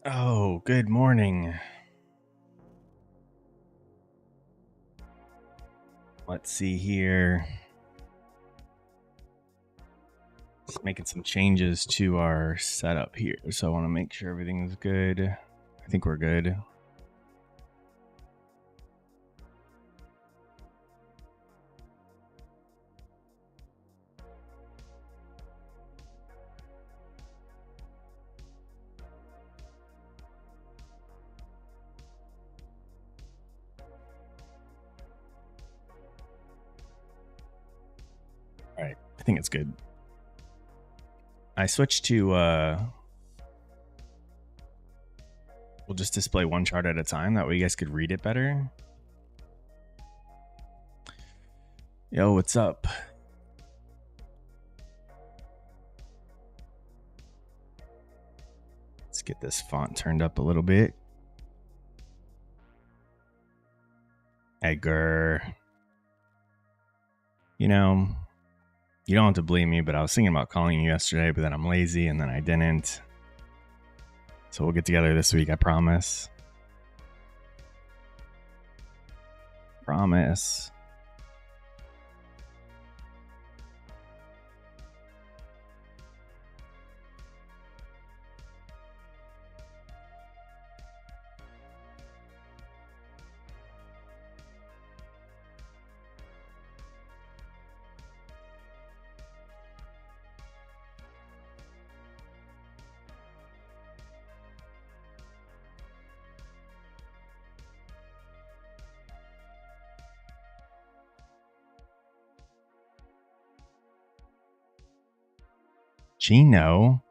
Oh, good morning. Let's see here. Just making some changes to our setup here. So I want to make sure everything's good. I think we're good. All right. I think it's good. I switched to, we'll just display one chart at a time. That way you guys could read it better. Yo, what's up? Let's get this font turned up a little bit. Edgar. You know, you don't have to believe me, but I was thinking about calling you yesterday, but then I'm lazy and then I didn't. So we'll get together this week, I promise. Promise. Chino?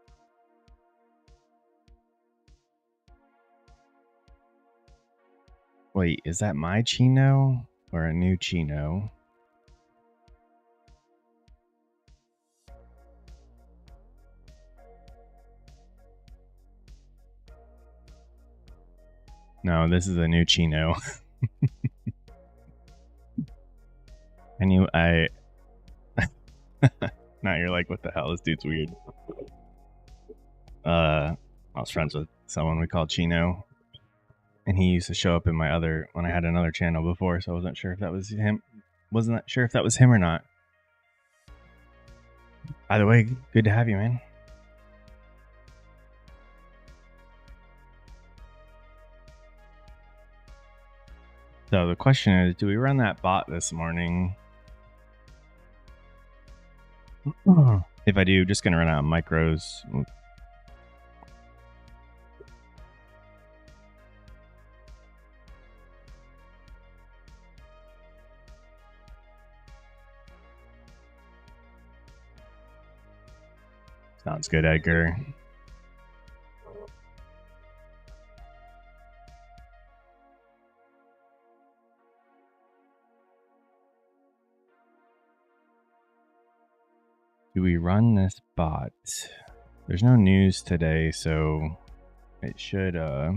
Wait, is that my Chino or a new Chino? No, this is a new Chino. Now you're like, what the hell? This dude's weird. I was friends with someone we called Chino, and he used to show up in my when I had another channel before, so I wasn't sure if that was him. Wasn't sure if that was him or not. By the way, good to have you, man. So the question is, do we run that bot this morning? If I do, just going to run out of micros. Sounds good, Edgar. Do we run this bot? There's no news today, so it should yeah,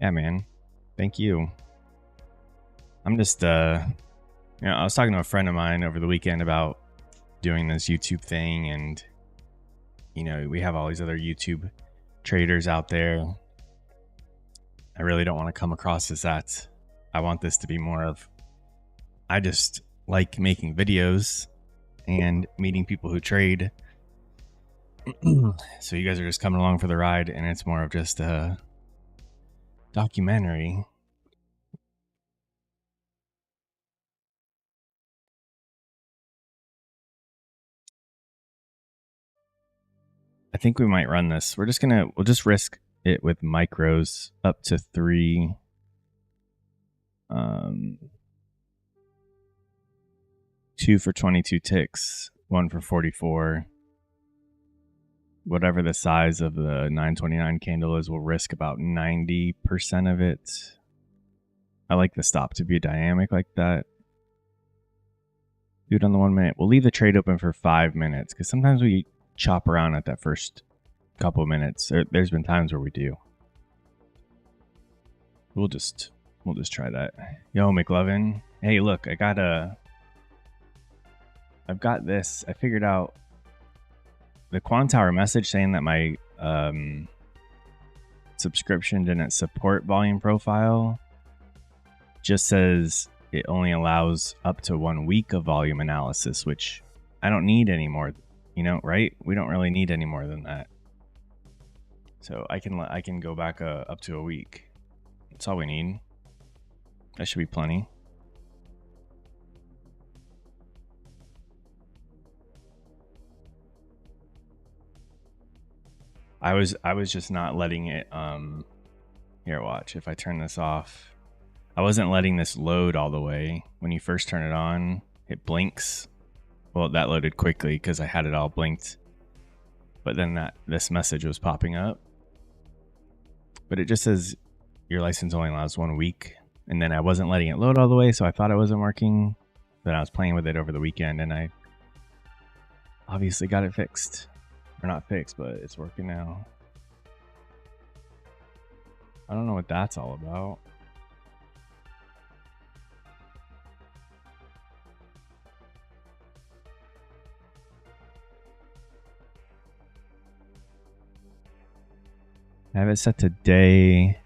man. Thank you. I'm just I was talking to a friend of mine over the weekend about doing this YouTube thing, and we have all these other YouTube traders out there. I really don't want to come across as that. I want this to be more of, I just like making videos and meeting people who trade. So you guys are just coming along for the ride, and it's more of just a documentary. I think we might run this. We'll just risk it with micros up to 3. 2 for 22 ticks, 1 for 44. Whatever the size of the 929 candle is, we'll risk about 90% of it. I like the stop to be dynamic like that. Do it on the 1 minute. We'll leave the trade open for 5 minutes, because sometimes we chop around at that first couple of minutes. There's been times where we do. We'll just try that. Yo, McLovin. Hey, look, I've got this. I figured out the Quant Tower message saying that my subscription didn't support volume profile just says it only allows up to 1 week of volume analysis, which I don't need anymore, you know, right? We don't really need any more than that. So I can go back up to a week. That's all we need. That should be plenty. I was just not letting it here, watch. If I turn this off, I wasn't letting this load all the way. When you first turn it on, it blinks. Well, that loaded quickly because I had it all blinked. But then this message was popping up. But it just says your license only allows 1 week. And then I wasn't letting it load all the way, so I thought it wasn't working. But I was playing with it over the weekend, and I obviously got it fixed. Or not fixed, but it's working now. I don't know what that's all about. I have it set to day.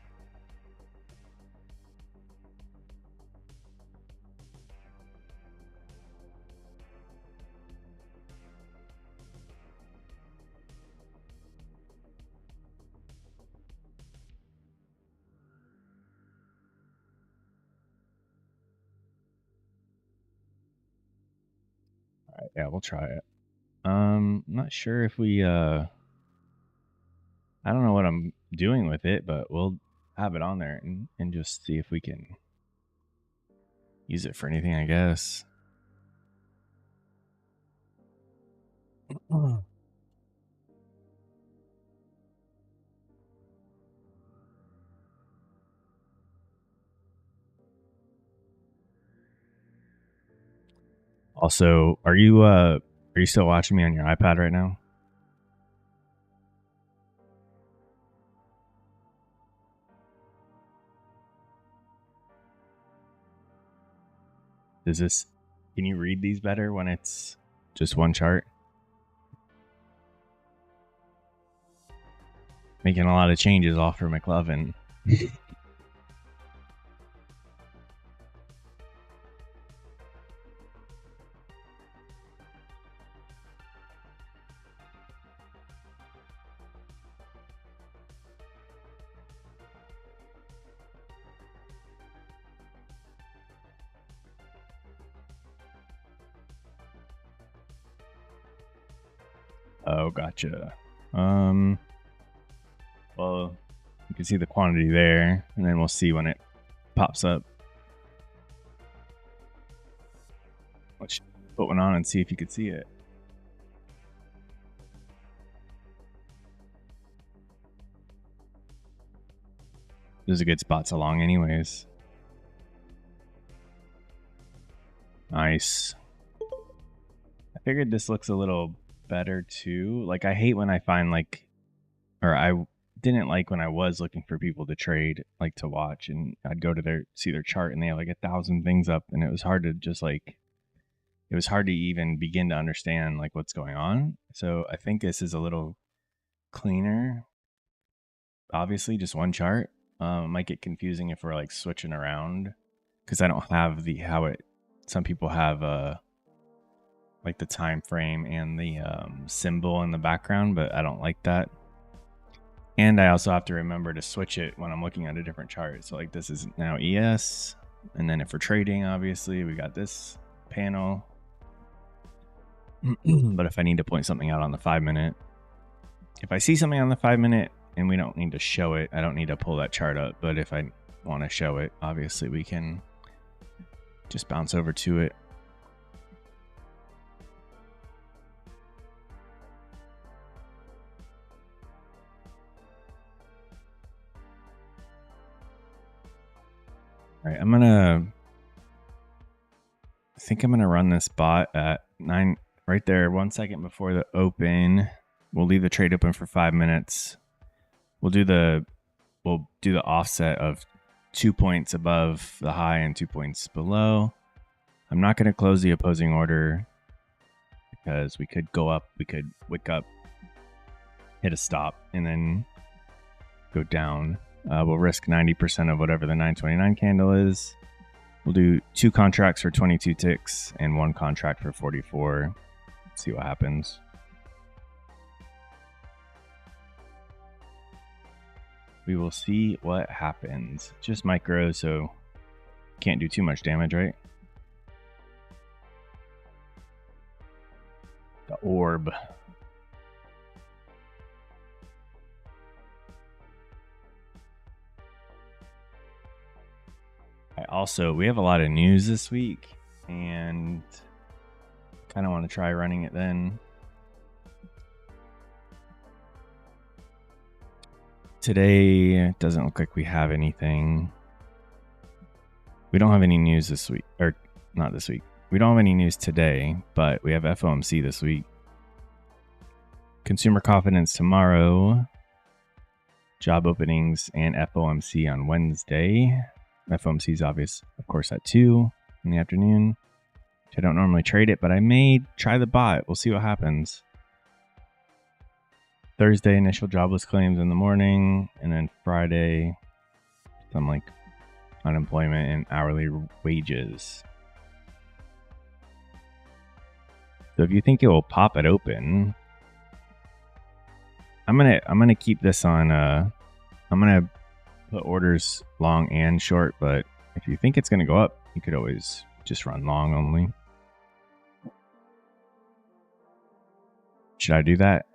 All right, yeah, we'll try it. I'm not sure if we I don't know what I'm doing with it, but we'll have it on there and just see if we can use it for anything, I guess. Also, are you still watching me on your iPad right now? Can you read these better when it's just one chart? Making a lot of changes off for McLovin. Oh, gotcha. Well, you can see the quantity there, and then we'll see when it pops up. Let's put one on and see if you could see it. There's a good spots along anyways. Nice. I figured this looks a little better too. Like, I hate when I find I didn't like when I was looking for people to trade, like to watch, and I'd go to see their chart and they have like 1,000 things up, and it was hard to just it was hard to even begin to understand like what's going on. So I think this is a little cleaner. Obviously, just one chart. Might get confusing if we're like switching around because I don't have some people have like the time frame and the symbol in the background, but I don't like that. And I also have to remember to switch it when I'm looking at a different chart. So like this is now ES, and then if we're trading, obviously we got this panel. But if I need to point something out on the 5-minute, if I see something on the 5-minute and we don't need to show it, I don't need to pull that chart up. But if I want to show it, obviously we can just bounce over to it. All right, I think I'm gonna run this bot at 9 right there, 1 second before the open. We'll leave the trade open for 5 minutes. We'll do the offset of 2 points above the high and 2 points below. I'm not going to close the opposing order because we could go up, we could wick up hit a stop and then go down. We'll risk 90% of whatever the 929 candle is. We'll do 2 contracts for 22 ticks and 1 contract for 44. See what happens. We will see what happens. Just micro, so can't do too much damage, right? The orb. We have a lot of news this week, and kind of want to try running it then. Today, it doesn't look like we have anything. We don't have any news this week, or not this week. We don't have any news today, but we have FOMC this week. Consumer confidence tomorrow. Job openings and FOMC on Wednesday. FOMC is obvious, of course, at 2 in the afternoon. I don't normally trade it, but I may try the bot. We'll see what happens. Thursday, initial jobless claims in the morning, and then Friday, some like unemployment and hourly wages. So if you think it will pop it open, I'm gonna keep this on. I'm gonna put orders long and short, but if you think it's gonna go up, you could always just run long only. Should I do that?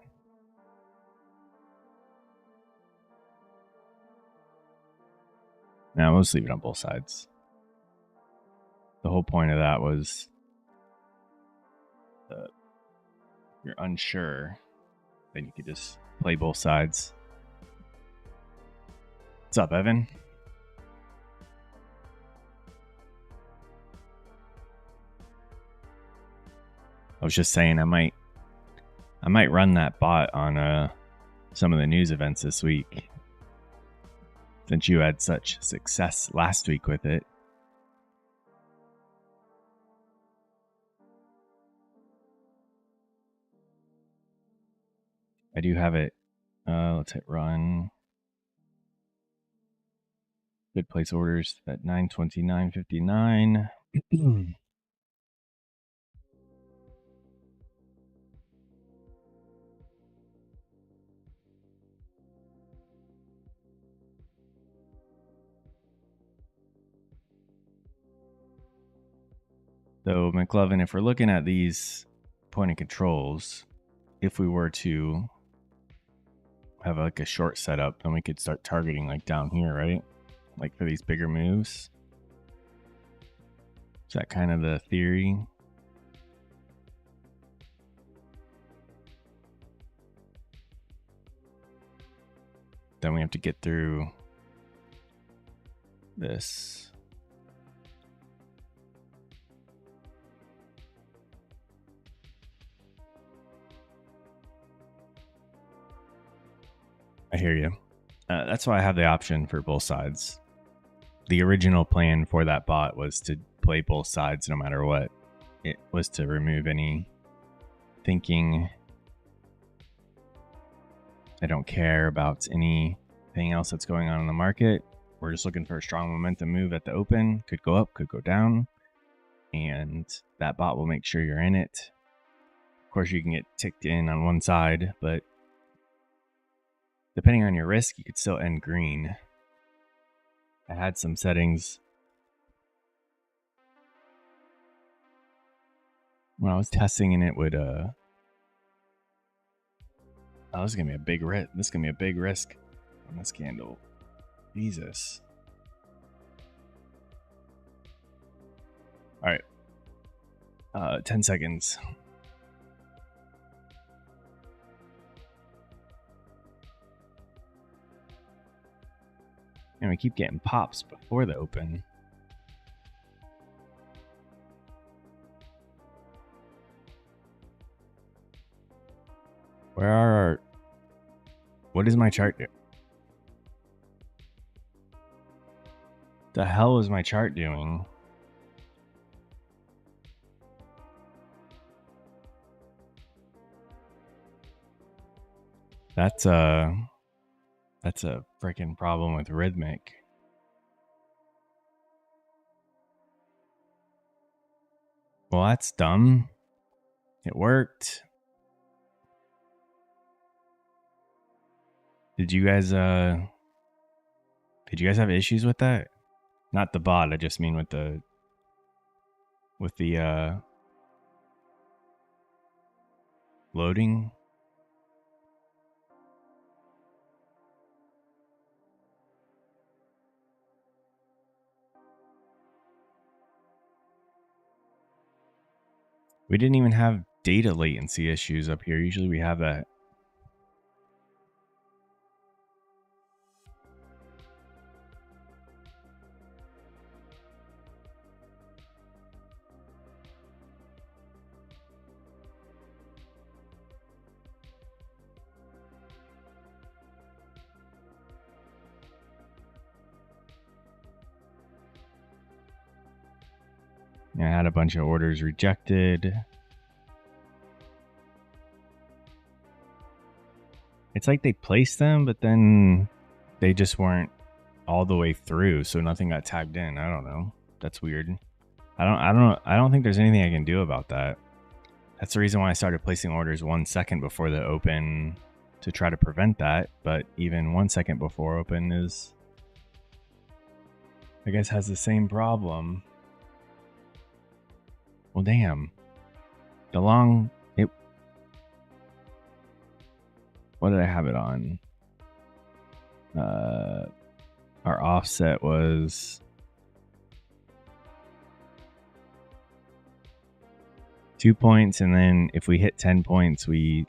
No, we'll just leave it on both sides. The whole point of that was if you're unsure, then you could just play both sides. What's up, Evan? I was just saying I might run that bot on some of the news events this week, since you had such success last week with it. I do have it. Let's hit run. Good place orders at 929.59. So McLovin, if we're looking at these point of controls, if we were to have like a short setup, then we could start targeting like down here, right? Like for these bigger moves. Is that kind of the theory? Then we have to get through this. I hear you. That's why I have the option for both sides. The original plan for that bot was to play both sides no matter what. It was to remove any thinking. I don't care about anything else that's going on in the market. We're just looking for a strong momentum move at the open. Could go up, could go down. And that bot will make sure you're in it. Of course, you can get ticked in on one side, but depending on your risk, you could still end green. I had some settings when I was testing, and it would oh, this is gonna be a big risk. This is gonna be a big risk on this candle. Jesus. All right. 10 seconds. And we keep getting pops before the open. Where are our... What is my chart doing? The hell is my chart doing? That's a freaking problem with Rhythmic. Well, that's dumb. It worked. Did you guys have issues with that? Not the bot, I just mean with the loading. We didn't even have data latency issues up here. Usually we have that. I had a bunch of orders rejected. It's like they placed them, but then they just weren't all the way through, so nothing got tagged in. I don't know. That's weird. I don't think there's anything I can do about that. That's the reason why I started placing orders 1 second before the open to try to prevent that. But even 1 second before open is, I guess, has the same problem. Well, damn. What did I have it on? Our offset was 2 points, and then if we hit 10 points, we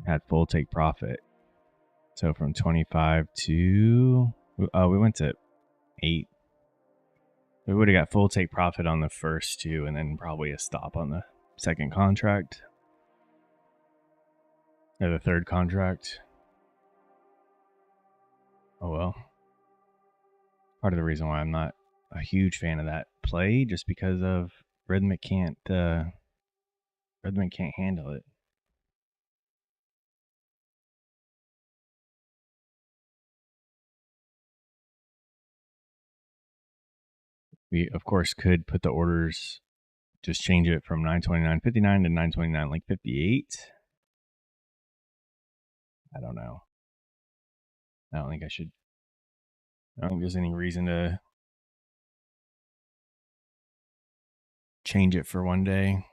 had full take profit. So from 25 to we went to 8. We would have got full take profit on the first 2, and then probably a stop on the second contract or the third contract. Oh well. Part of the reason why I'm not a huge fan of that play, just because of Rhythmic can't handle it. We of course could put the orders, just change it from 929.59 to 929 like 58. I don't know. I don't think I should. I don't think there's any reason to change it for one day.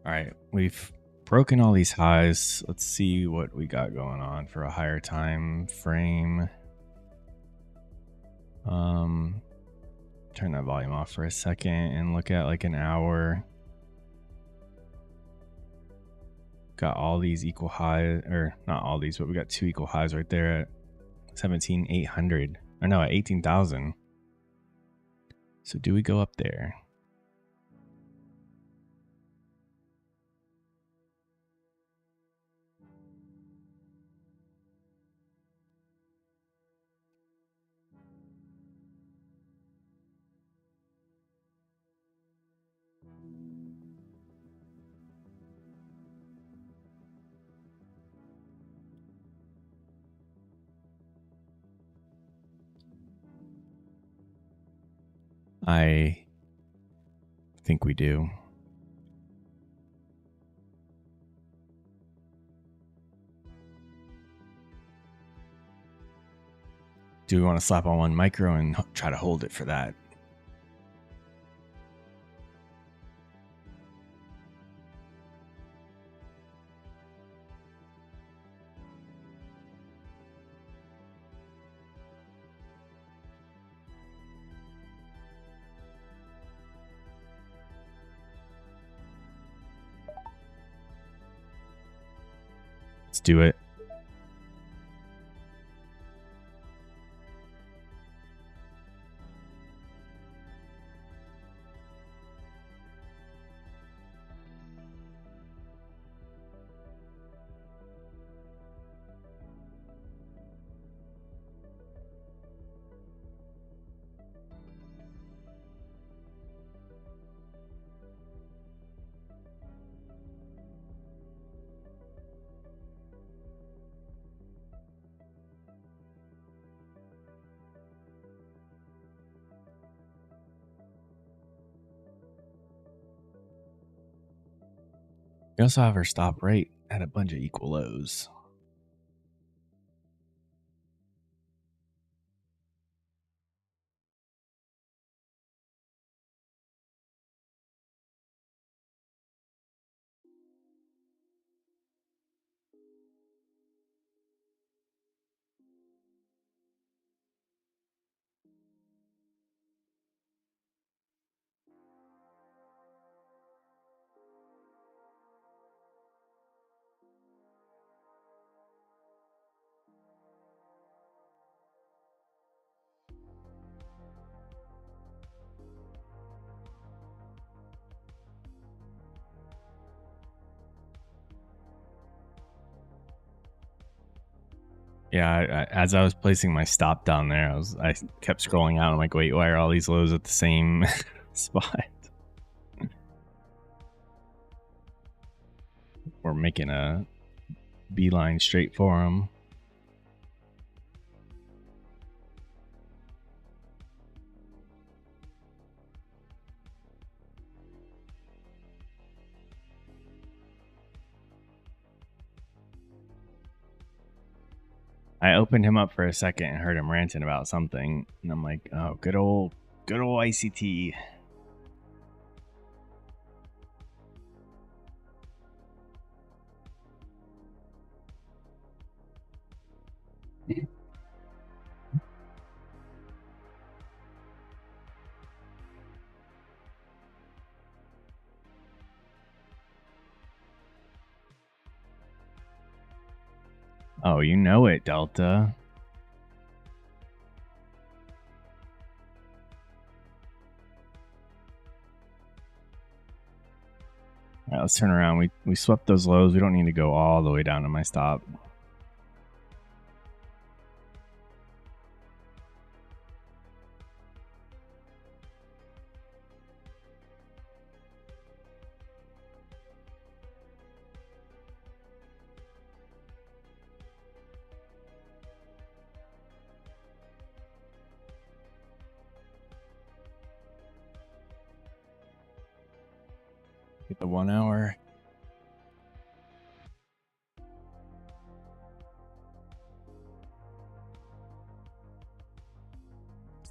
All right, we've broken all these highs. Let's see what we got going on for a higher time frame. Turn that volume off for a second and look at like an hour. Got all these equal highs, or not all these, but we got 2 equal highs right there at 17,800. Or no, at 18,000. So do we go up there? I think we do. Do we want to slap on 1 micro and try to hold it for that? Let's do it. We also have our stop rate at a bunch of equal lows. Yeah, as I was placing my stop down there, I kept scrolling out. I'm like, wait, why are all these lows at the same spot? We're making a beeline straight for them. I opened him up for a second and heard him ranting about something, and I'm like, oh, good old ICT. Oh, you know it, Delta. All right, let's turn around. We swept those lows. We don't need to go all the way down to my stop. Get the 1 hour.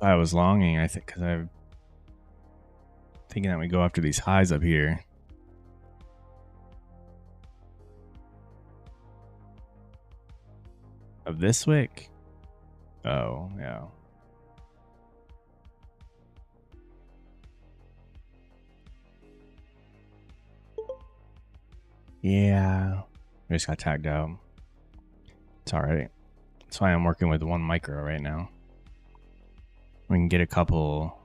I was longing, I think, because I'm thinking that we go after these highs up here. Of this wick? Oh, yeah. Yeah. I just got tagged out. It's alright. That's why I'm working with 1 micro right now. We can get a couple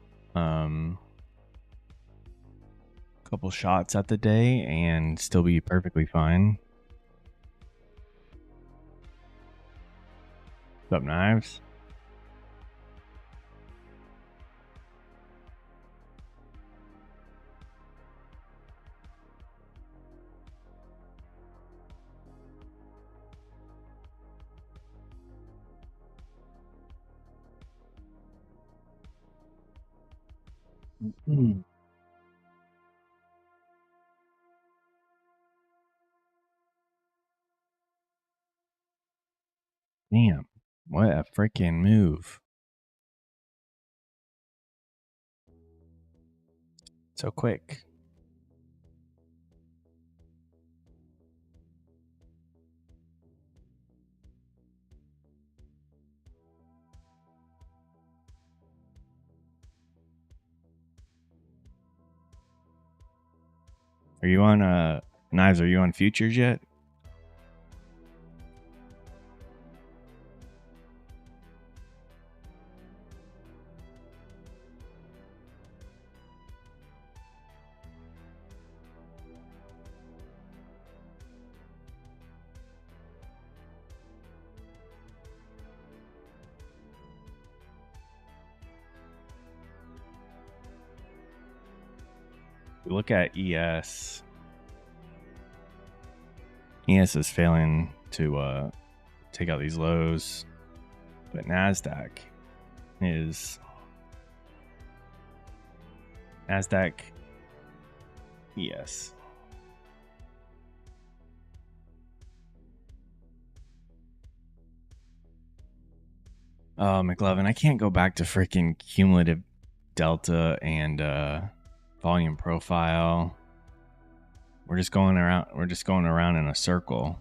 shots at the day and still be perfectly fine. What's up, Knives? Damn, what a freaking move. So quick. Are you on Knives, are you on futures yet? We look at ES. ES is failing to take out these lows, but Nasdaq is ES. Oh, McLovin, I can't go back to freaking cumulative delta and volume profile. We're just going around in a circle.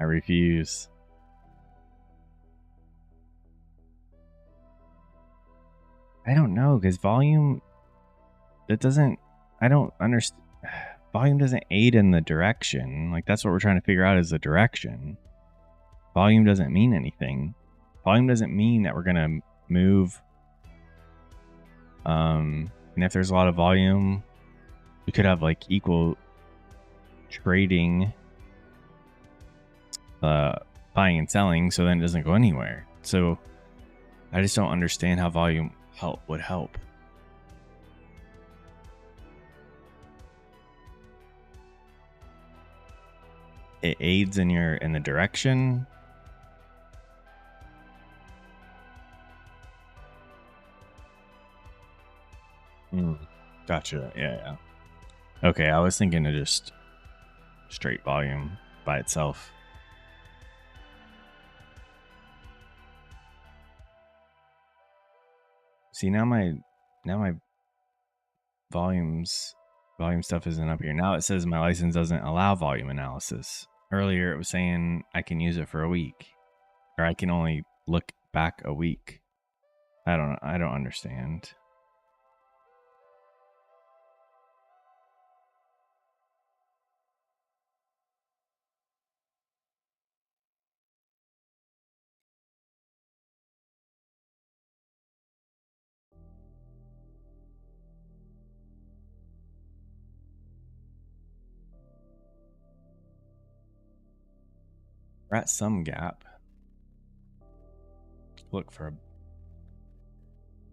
I refuse. I don't know, because volume, that doesn't, I don't understand. Volume doesn't aid in the direction. Like, that's what we're trying to figure out is the direction. Volume doesn't mean anything. Volume doesn't mean that we're going to move. And if there's a lot of volume, we could have like equal trading, buying and selling, so then it doesn't go anywhere. So I just don't understand how volume would help. It aids in the direction. Gotcha. Yeah. Okay, I was thinking of just straight volume by itself. See, now my volume stuff isn't up here. Now it says my license doesn't allow volume analysis. Earlier it was saying I can use it for a week, or I can only look back a week. I don't understand. We're at some gap. Look for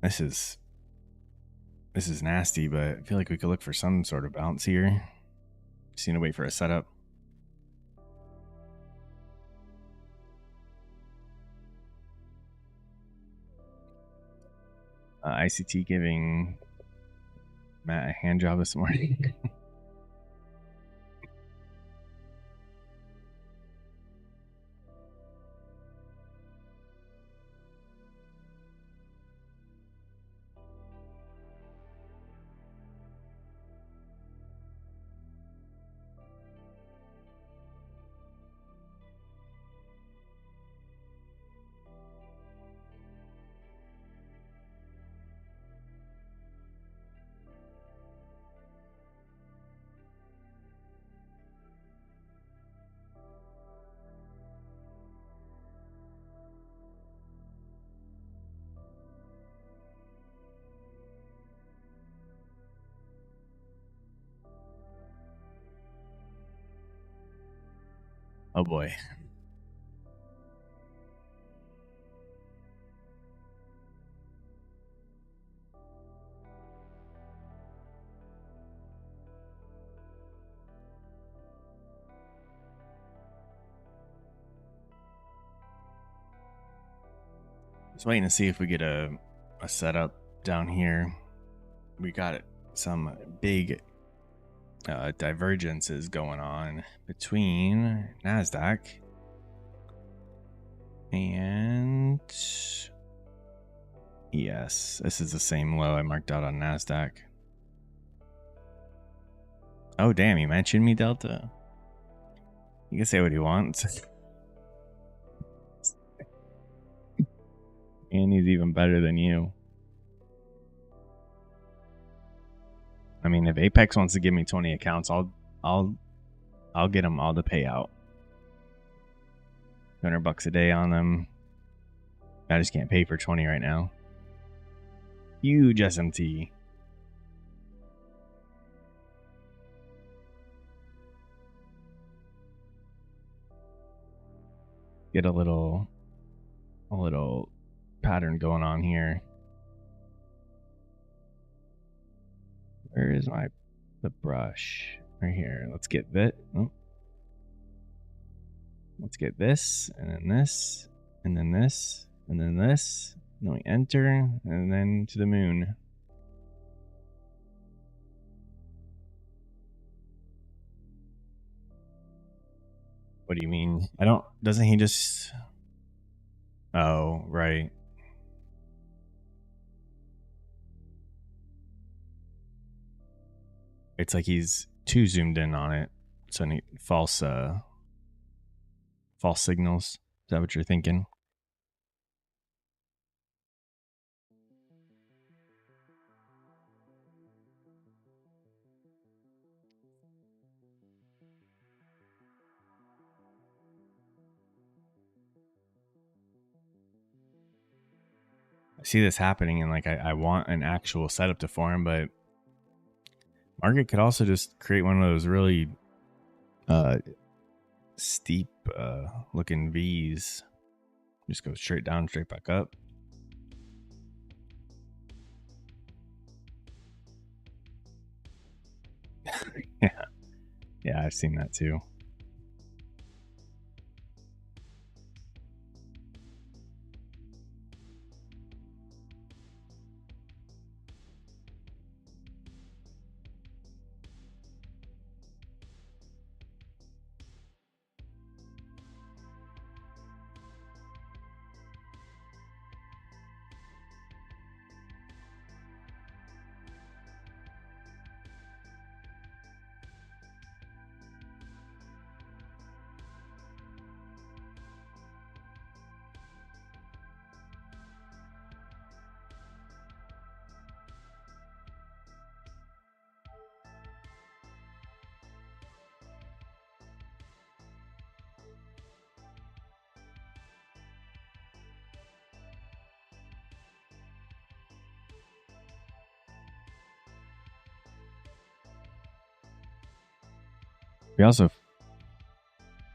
this is nasty, but I feel like we could look for some sort of bounce here. Just need to wait for a setup. ICT giving Matt a hand job this morning. Oh boy. Just waiting to see if we get a setup down here. We got some big divergences going on between Nasdaq and ES. This is the same low I marked out on Nasdaq. Oh damn, he mentioned me, Delta. You can say what he wants. And he's even better than you. I mean, if Apex wants to give me 20 accounts, I'll I'll get them all to pay out. $200 a day on them. I just can't pay for 20 right now. Huge SMT. Get a little pattern going on here. Where is the brush? Right here. Let's get that. Oh. Let's get this, and then this, and then this, and then this. And then we enter, and then to the moon. What do you mean? Doesn't he just... Oh, right. It's like he's too zoomed in on it. So false signals. Is that what you're thinking? I see this happening, and like I want an actual setup to form, but market could also just create one of those really steep looking V's. Just go straight down, straight back up. Yeah, I've seen that too. We also...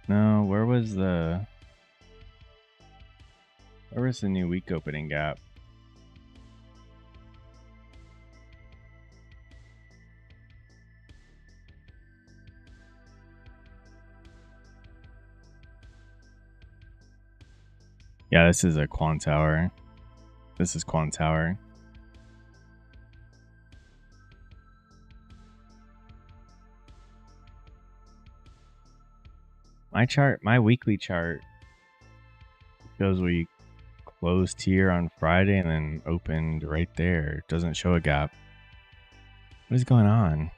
No, where was the new week opening gap? Yeah, this is a quant tower. This is quant tower. My weekly chart shows we closed here on Friday and then opened right there. It doesn't show a gap. What is going on?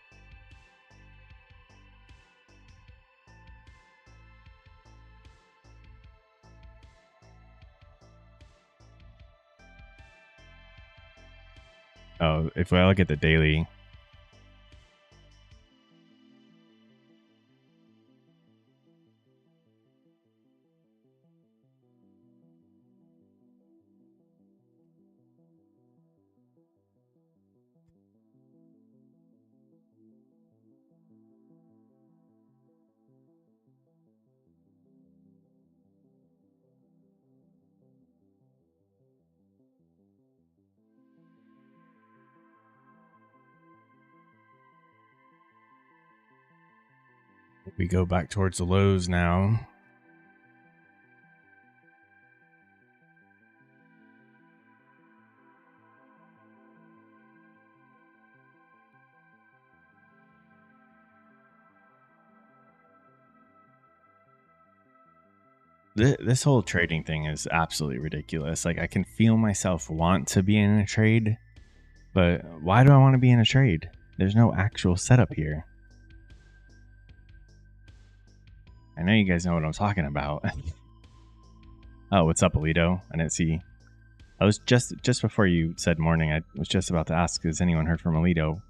Oh, if I look at the daily... We go back towards the lows now. This whole trading thing is absolutely ridiculous. Like, I can feel myself want to be in a trade, but why do I want to be in a trade? There's no actual setup here. I know you guys know what I'm talking about. Oh, what's up, Alito? I didn't see. I was just before you said morning, I was just about to ask, has anyone heard from Alito?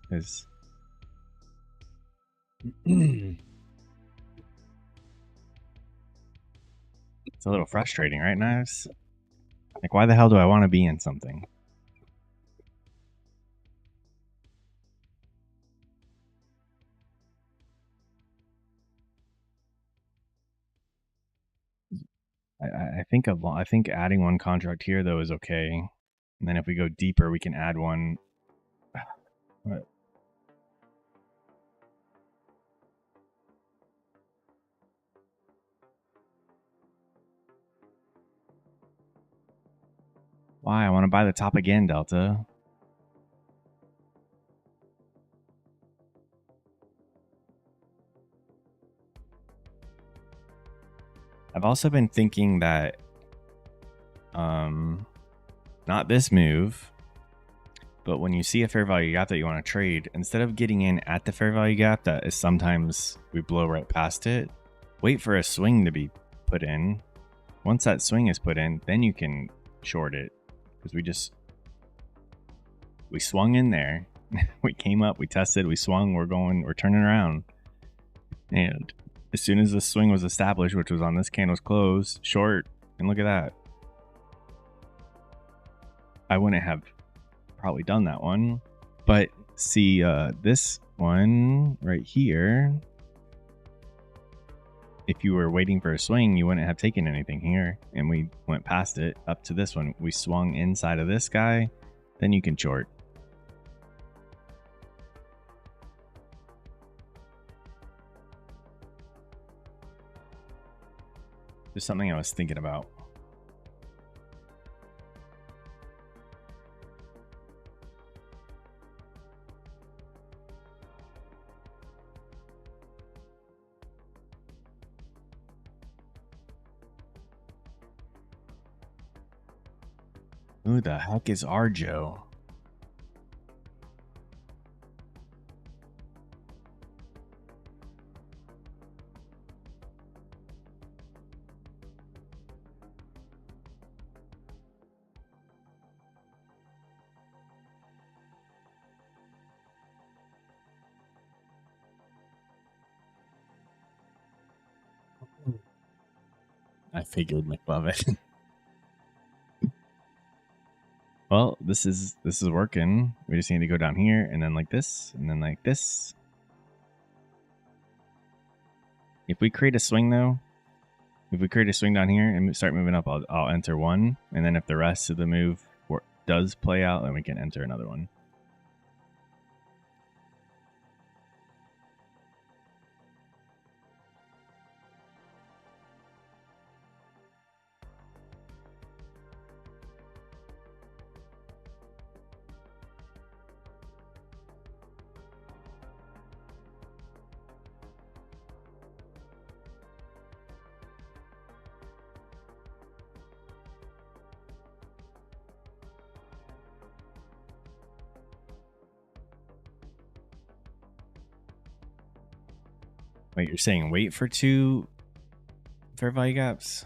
It's a little frustrating, right, Knives? Like, why the hell do I want to be in something? I think I think adding one contract here though is okay, and then if we go deeper, we can add one. What? Why? I want to buy the top again, Delta. I've also been thinking that, not this move, but when you see a fair value gap that you want to trade, instead of getting in at the fair value gap, that is sometimes we blow right past it, wait for a swing to be put in. Once that swing is put in, then you can short it, because we swung in there. We came up, we tested, we swung, we're turning around. And as soon as the swing was established, which was on this candle's close, short, and look at that. I wouldn't have probably done that one, but see, this one right here, if you were waiting for a swing, you wouldn't have taken anything here, and we went past it up to this one. We swung inside of this guy, then you can short. Just something I was thinking about. Who the heck is Arjo? I figured McLovin. Well, this is working. We just need to go down here and then like this and then like this. If we create a swing though, if we create a swing down here and start moving up, I'll enter one, and then if the rest of the move does play out, then we can enter another one. Wait, you're saying wait for 2 fair value gaps?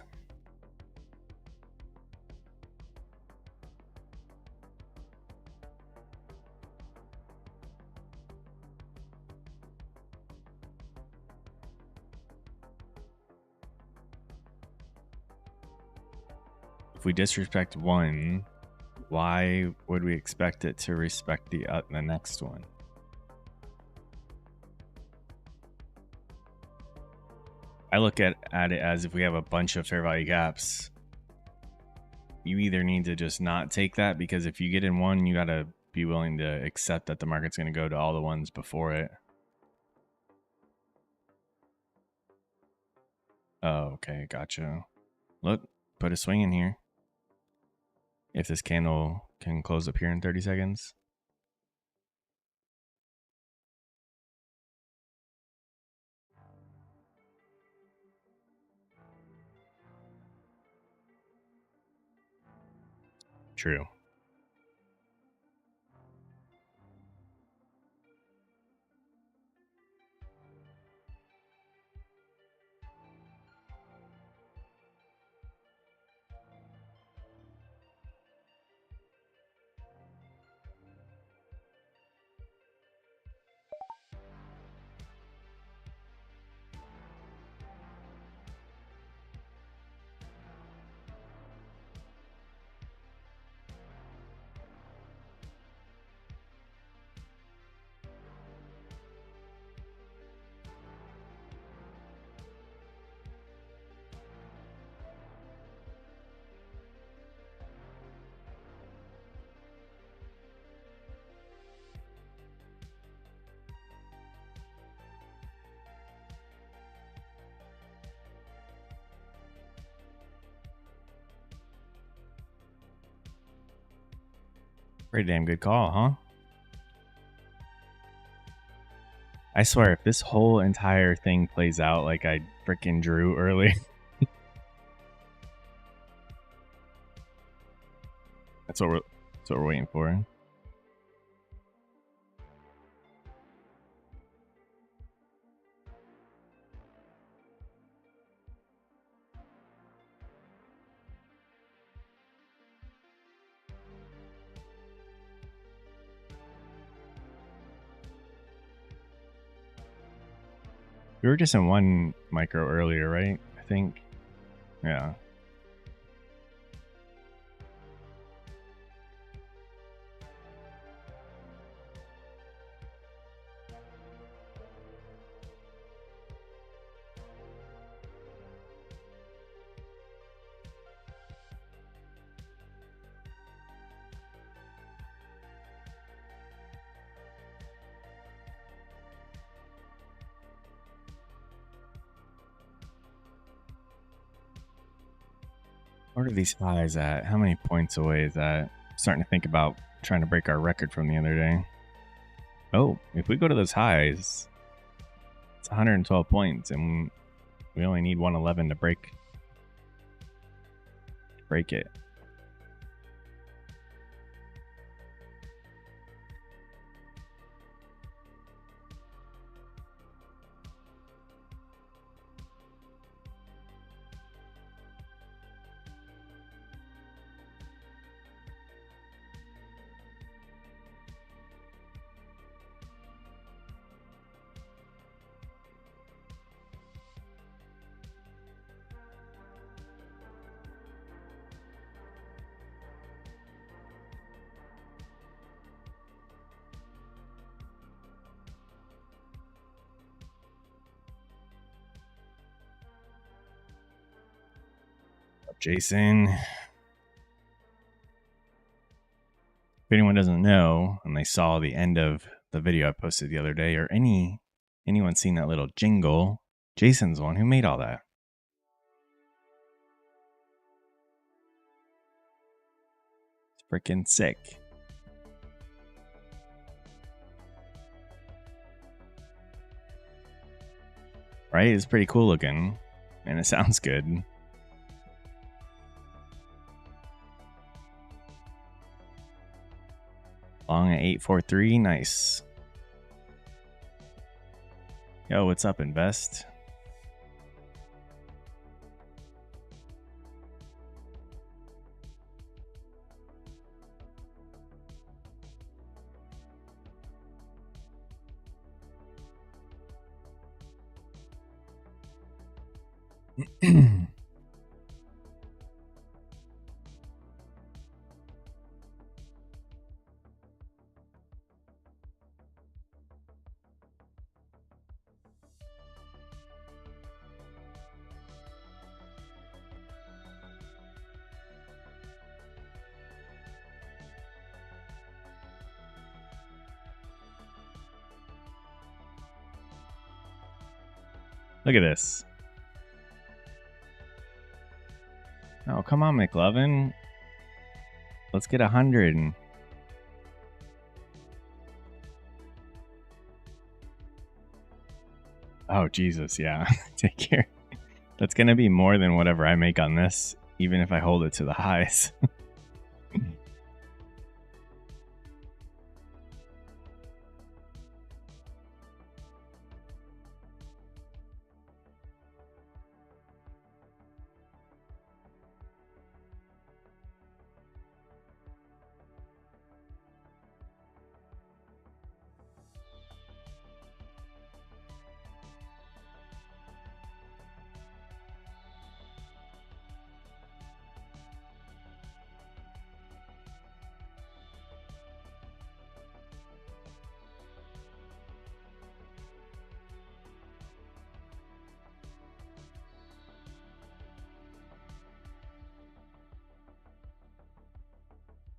If we disrespect one, why would we expect it to respect the next one? I look at it as if we have a bunch of fair value gaps, you either need to just not take that, because if you get in one, you got to be willing to accept that the market's going to go to all the ones before it. Oh, okay, gotcha. Look, put a swing in here. If this candle can close up here in 30 seconds. True. Pretty damn good call, huh? I swear, if this whole entire thing plays out like I freaking drew early, that's what we're waiting for. We were just in one micro earlier, right? I think. Yeah. What are these highs at? How many points away is that? Starting to think about trying to break our record from the other day. Oh, if we go to those highs, it's 112 points, and we only need 111 to break it. Jason. If anyone doesn't know, and they saw the end of the video I posted the other day, or anyone seen that little jingle, Jason's the one who made all that. It's freaking sick. Right? It's pretty cool looking, and it sounds good. Long at 843, nice. Yo, what's up, Invest? Look at this. Oh, come on, McLovin. Let's get 100. Oh, Jesus, yeah. Take care. That's going to be more than whatever I make on this, even if I hold it to the highs.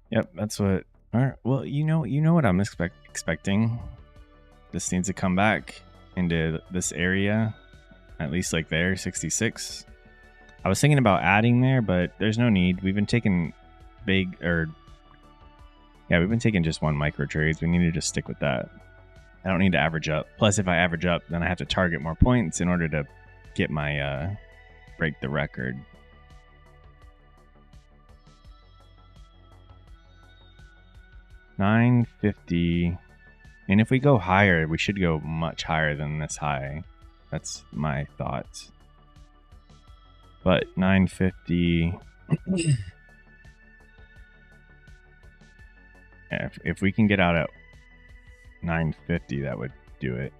Yep, that's what. All right, well, you know what I'm expecting. This needs to come back into this area, at least like there, 66. I was thinking about adding there, but there's no need. We've been taking big or Yeah, we've been taking just one micro trades. We need to just stick with that. I don't need to average up. Plus, if I average up, then I have to target more points in order to get my break the record. $9.50. And if we go higher, we should go much higher than this high. That's my thoughts. But $9.50. If we can get out at $9.50, that would do it.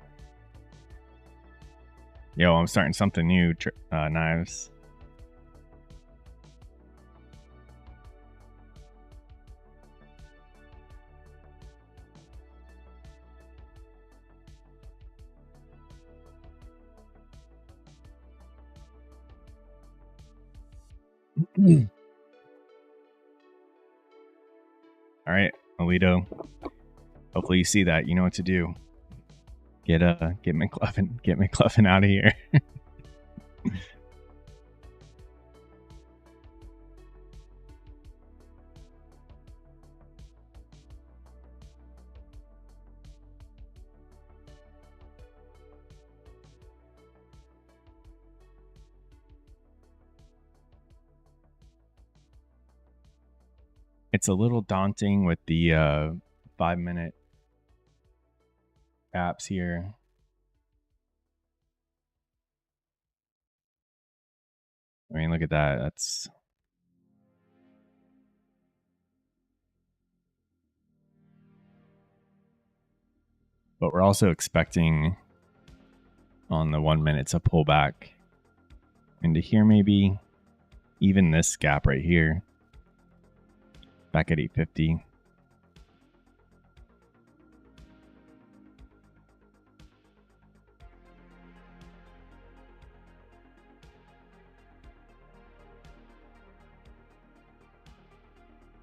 Yo, I'm starting something new, Knives. All right, Alito. Hopefully you see that. You know what to do. Get McCluffin out of here. It's a little daunting with the 5-minute apps here. I mean, look at that. That's but we're also expecting on the 1 minute to pull back into here, maybe even this gap right here, back at 850.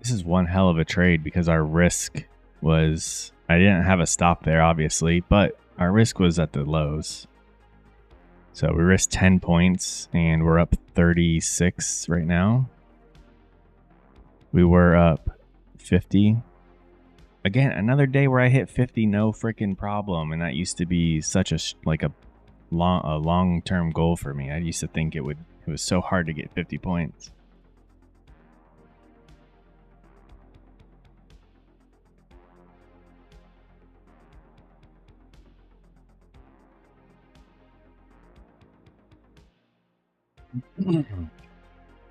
This is one hell of a trade because our risk was, I didn't have a stop there, obviously, but our risk was at the lows. So we risked 10 points and we're up 36 right now. We were up 50. Again, another day where I hit 50, no freaking problem. And that used to be such a long-term goal for me. I used to think it was so hard to get 50 points.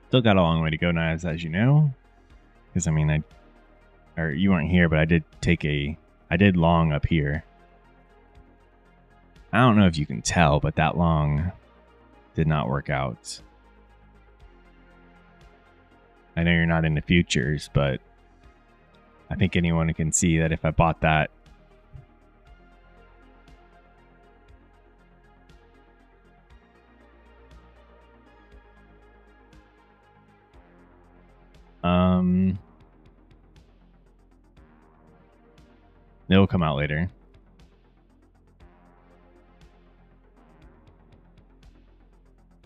Still got a long way to go, Knives, as you know. Because, I mean, you weren't here, but I did long up here. I don't know if you can tell, but that long did not work out. I know you're not into futures, but I think anyone can see that if I bought that, it'll come out later.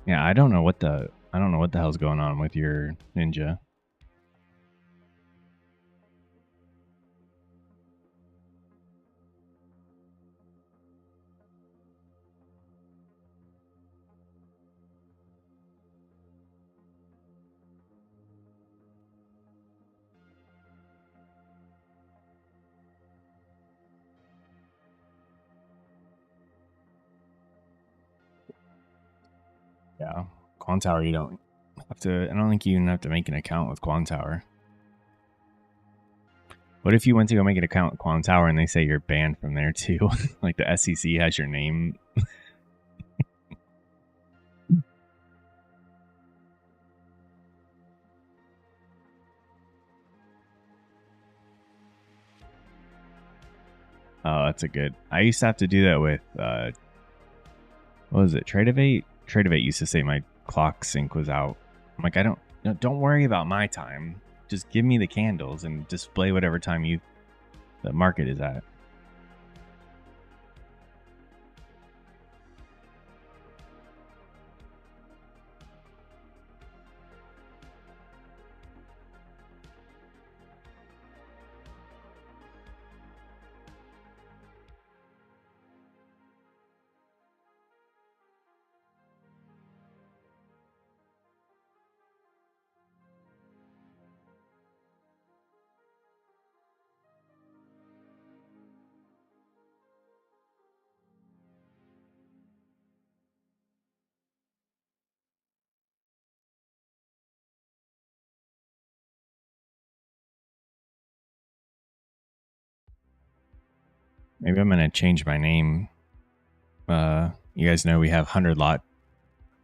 Yeah, I don't know what the hell's going on with your ninja. Yeah, Quantower, you don't have to. I don't think you even have to make an account with Quantower. What if you went to go make an account with Quantower and they say you're banned from there too? Like the SEC has your name. Oh, that's a good. I used to have to do that with what was it? Tradeovate? Tradeovate used to say my clock sync was out. I'm like, don't worry about my time. Just give me the candles and display whatever time the market is at. Maybe I'm gonna change my name. You guys know we have 100 lot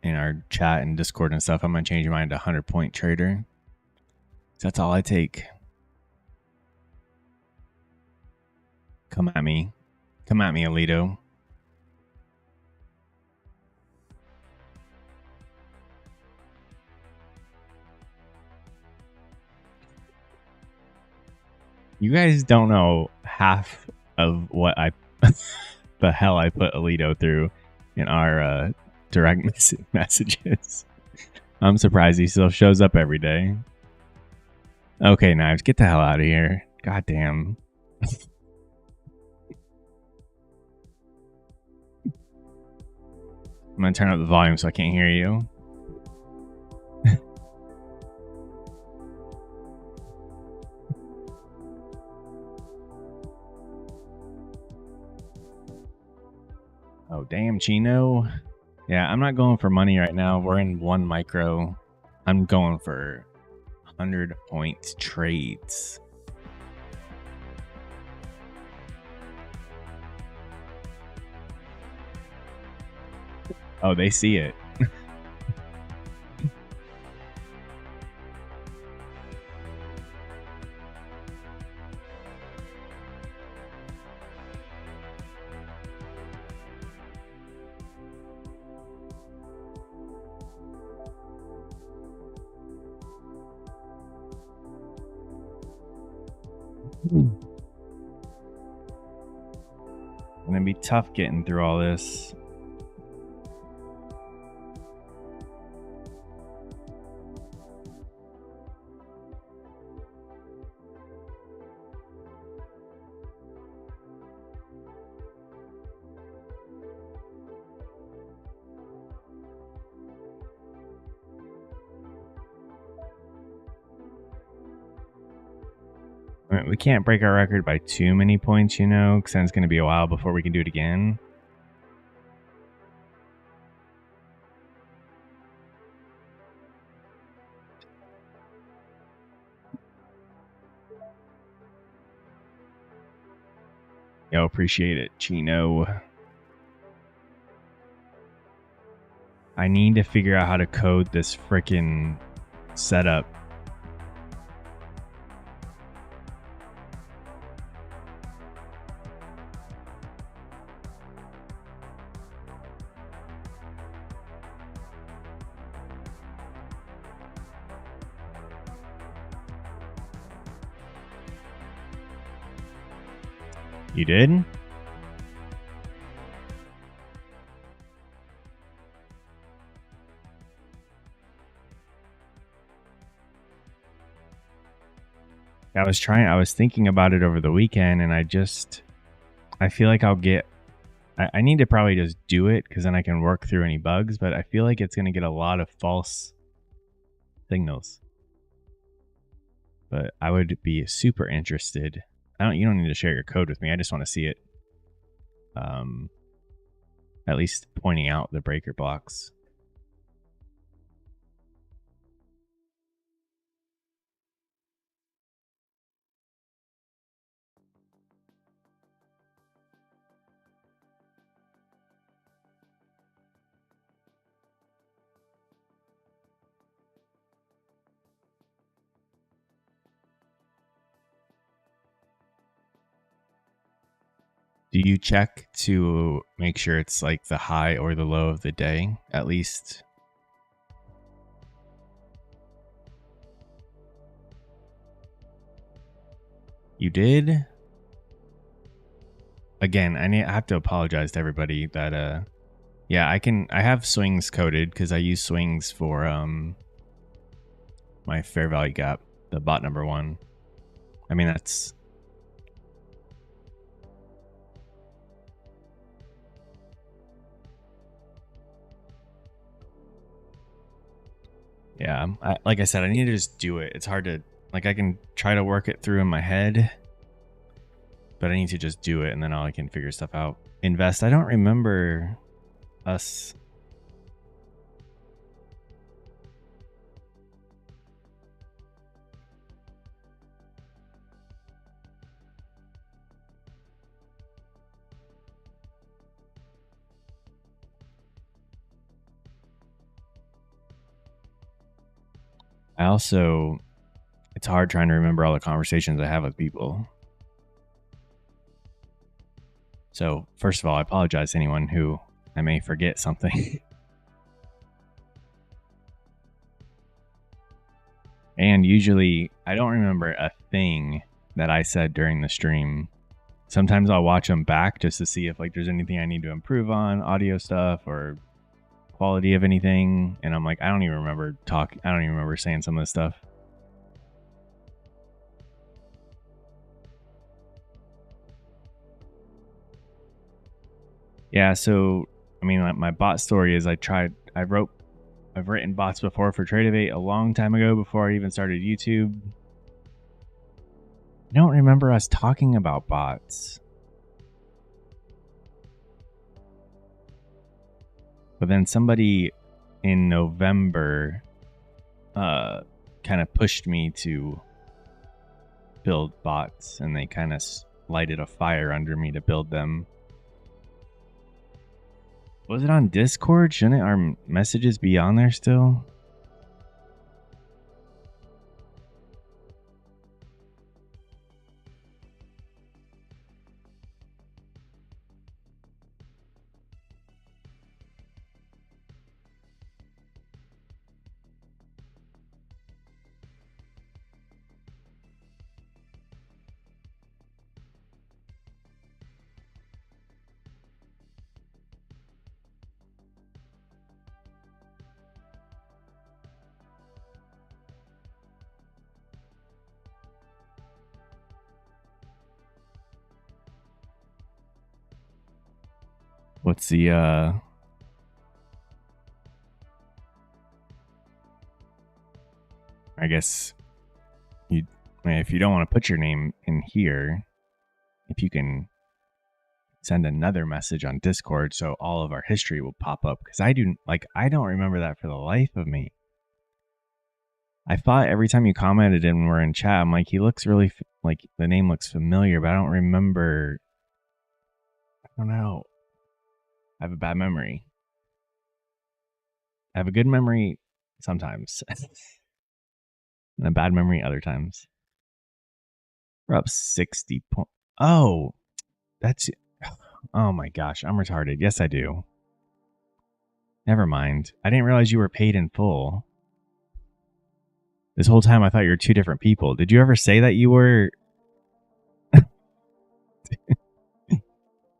in our chat and Discord and stuff. I'm gonna change mine to 100-point trader. That's all I take. Come at me, Alito. You guys don't know half of what the hell I put Alito through in our direct messages. I'm surprised he still shows up every day. Okay, Knives, get the hell out of here. God damn. I'm gonna turn up the volume so I can't hear you. Oh, damn, Chino. Yeah, I'm not going for money right now. We're in 1 micro. I'm going for 100-point trades. Oh, they see it. Gonna be tough getting through all this. I mean, we can't break our record by too many points, you know, because then it's going to be a while before we can do it again. Yo, appreciate it, Chino. I need to figure out how to code this freaking setup. You did? I was thinking about it over the weekend, and I feel like I need to probably just do it because then I can work through any bugs, but I feel like it's going to get a lot of false signals. But I would be super interested. You don't need to share your code with me. I just want to see it. At least pointing out the breaker blocks. Do you check to make sure it's like the high or the low of the day, at least? You did? Again, I have to apologize to everybody that yeah, I have swings coded because I use swings for my fair value gap, the bot number 1. I mean, that's yeah, like I said, I need to just do it. It's hard to, like, I can try to work it through in my head, but I need to just do it, and then I can figure stuff out. Invest. I don't remember us. I also, it's hard trying to remember all the conversations I have with people. So, first of all, I apologize to anyone who I may forget something. And usually, I don't remember a thing that I said during the stream. Sometimes I'll watch them back just to see if like there's anything I need to improve on, audio stuff or quality of anything. And I'm like, I don't even remember saying some of this stuff. Yeah, so I mean, like, my bot story is I've written bots before for Tradeovate a long time ago before I even started YouTube. I don't remember us talking about bots. But then somebody in November kind of pushed me to build bots, and they kind of lighted a fire under me to build them. Was it on Discord? Shouldn't our messages be on there still? What's the I guess if you don't want to put your name in here, if you can send another message on Discord so all of our history will pop up, because I don't remember that for the life of me. I thought every time you commented and we're in chat, I'm like, he looks really like the name looks familiar, but I don't remember. I don't know. I have a bad memory. I have a good memory sometimes, and a bad memory other times. We're up 60 points. Oh, that's. Oh my gosh, I'm retarded. Yes, I do. Never mind. I didn't realize you were paid in full. This whole time I thought you were two different people. Did you ever say that you were...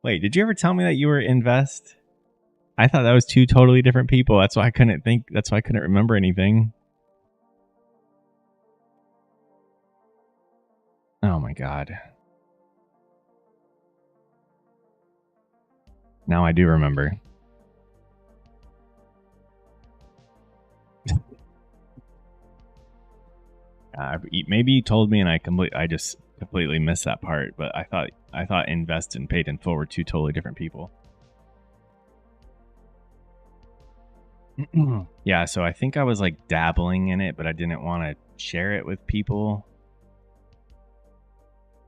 Wait, did you ever tell me that you were Invest? I thought that was two totally different people. That's why I couldn't remember anything. Oh my god. Now I do remember. Maybe you told me and I just completely missed that part, but I thought Invest and Paid in Full were two totally different people. Yeah, so I think I was like dabbling in it, but I didn't want to share it with people.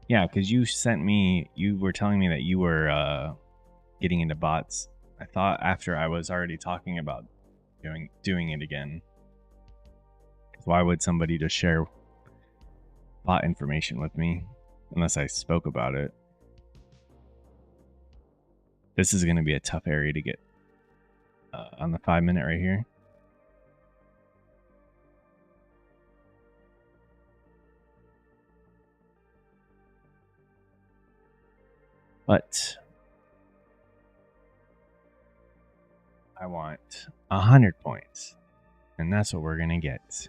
Yeah, because you were telling me that you were getting into bots. I thought after I was already talking about doing it again. Why would somebody just share bot information with me unless I spoke about it? This is going to be a tough area to get on the 5-minute right here. But I want 100 points, and that's what we're going to get.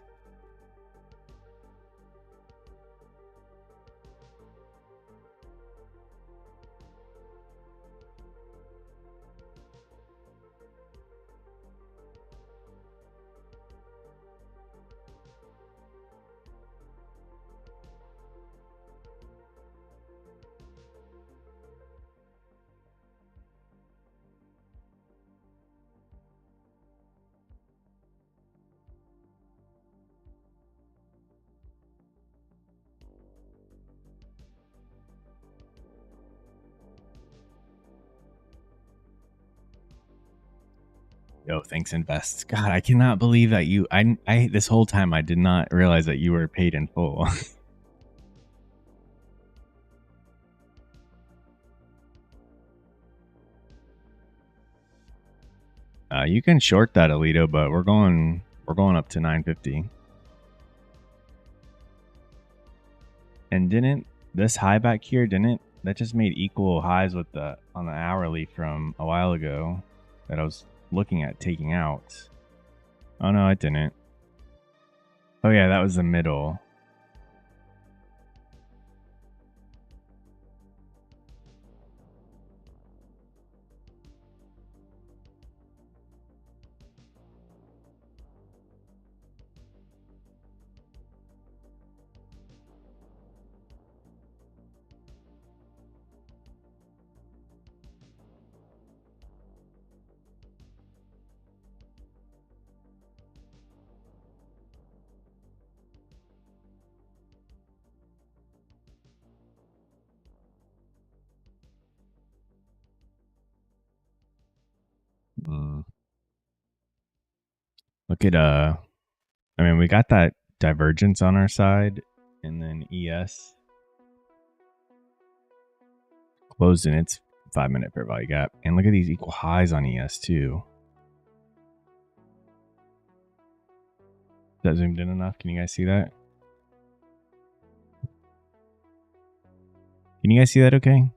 Yo, thanks, Invest. God, I cannot believe that I this whole time I did not realize that you were paid in full. You can short that Alito, but we're going up to 950. And didn't this high back here, didn't that just made equal highs with the on the hourly from a while ago that I was looking at taking out? Oh no, it didn't. Oh yeah, that was the middle. Mm. Look at I mean, we got that divergence on our side, and then ES closed in its 5-minute fair value gap. And look at these equal highs on ES too. Is that zoomed in enough? Can you guys see that? Can you guys see that okay?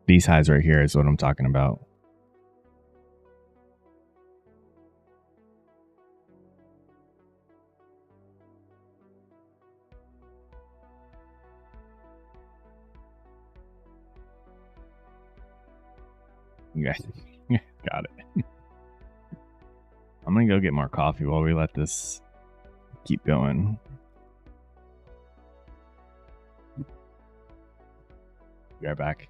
These highs right here is what I'm talking about. You guys got it. I'm going to go get more coffee while we let this keep going. Be right back.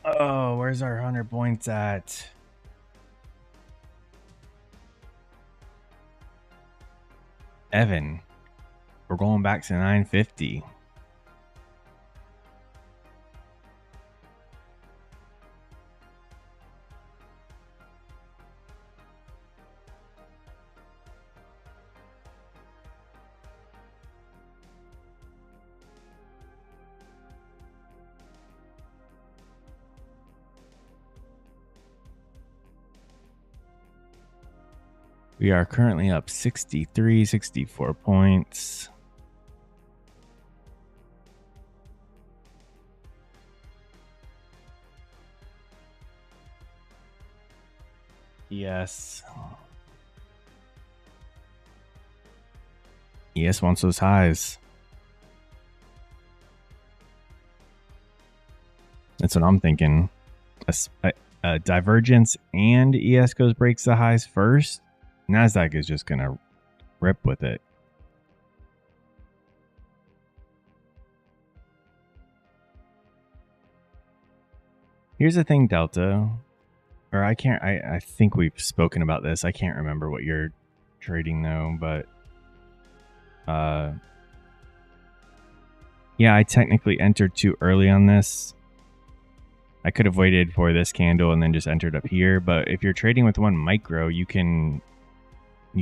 Oh, where's our 100 points at? Evan, we're going back to 950. We are currently up 63, 64 points. Yes. ES wants those highs. That's what I'm thinking. A divergence and ES goes breaks the highs first. Nasdaq is just gonna rip with it. Here's the thing, Delta. Or I think we've spoken about this. I can't remember what you're trading though, but yeah, I technically entered too early on this. I could have waited for this candle and then just entered up here, but if you're trading with one micro, you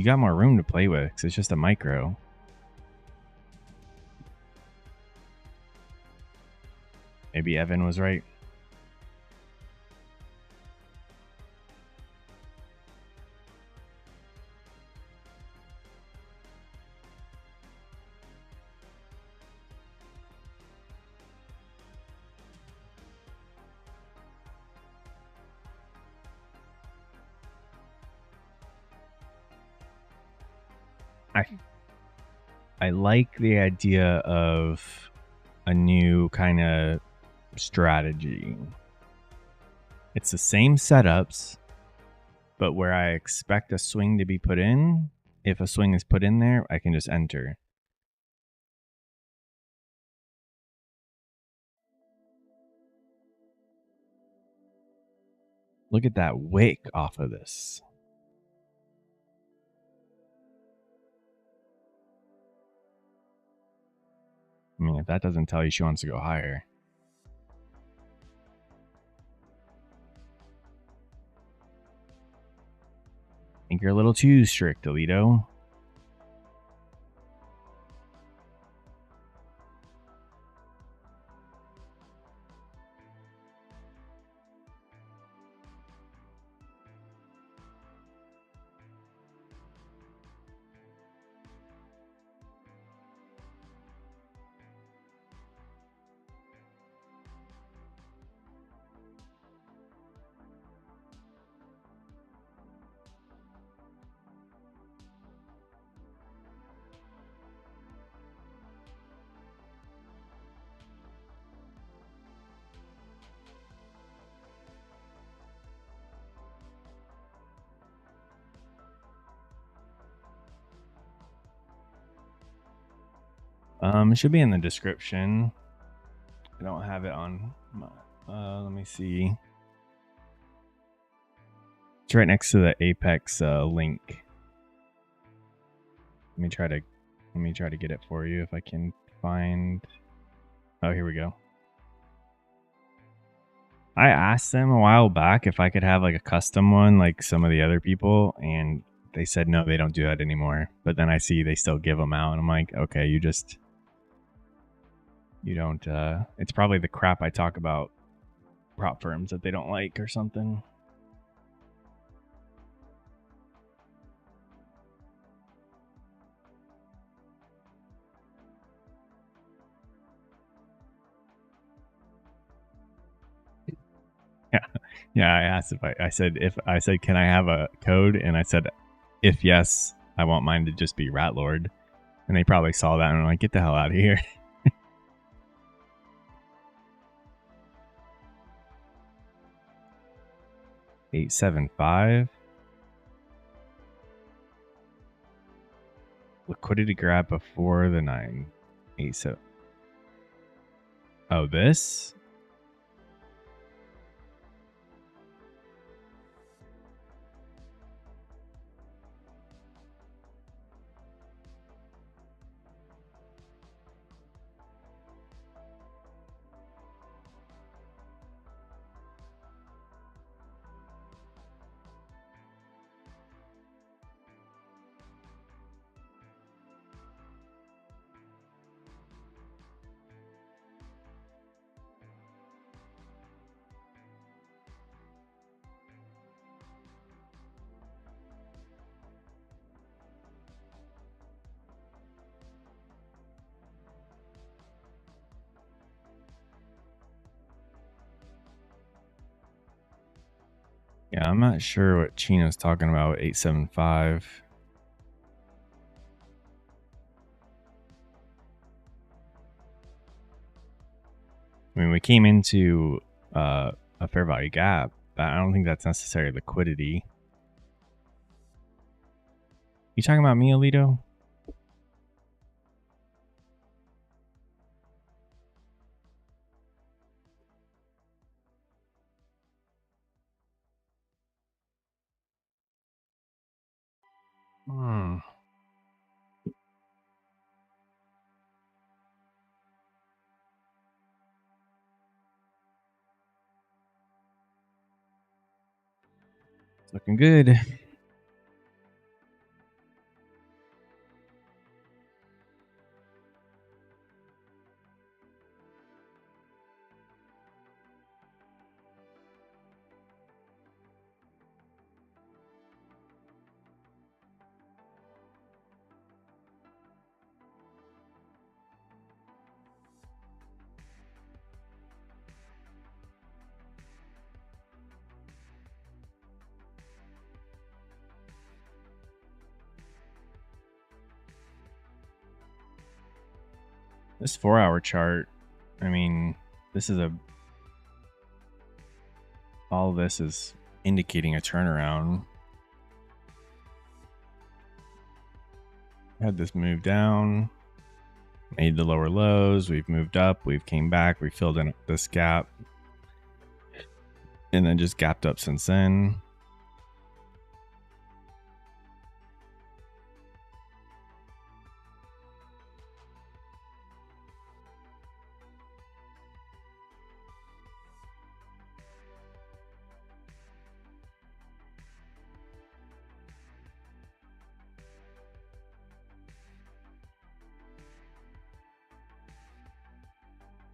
got more room to play with because it's just a micro. Maybe Evan was right. I like the idea of a new kind of strategy. It's the same setups, but where I expect a swing to be put in, if a swing is put in there, I can just enter. Look at that wick off of this. I mean, if that doesn't tell you she wants to go higher. I think you're a little too strict, Alito. It should be in the description. I don't have it on my, let me see. It's right next to the Apex link. Let me try to get it for you if I can find. Oh, here we go. I asked them a while back if I could have like a custom one like some of the other people, and they said no, they don't do that anymore. But then I see they still give them out, and I'm like, okay, you don't. It's probably the crap I talk about prop firms that they don't like or something. Yeah. I asked I said can I have a code, and I said if yes, I want mine to just be Rat Lord, and they probably saw that and were like, get the hell out of here. 875. Liquidity grab before the 9. 87. Oh, this? Yeah, I'm not sure what Chino's talking about. 875. I mean, we came into a fair value gap, but I don't think that's necessarily liquidity. You talking about me, Alito? Hmm. It's looking good. This 4-hour chart, I mean, this is all this is indicating a turnaround. Had this move down, made the lower lows, we've moved up, we've came back, we filled in this gap, and then just gapped up since then.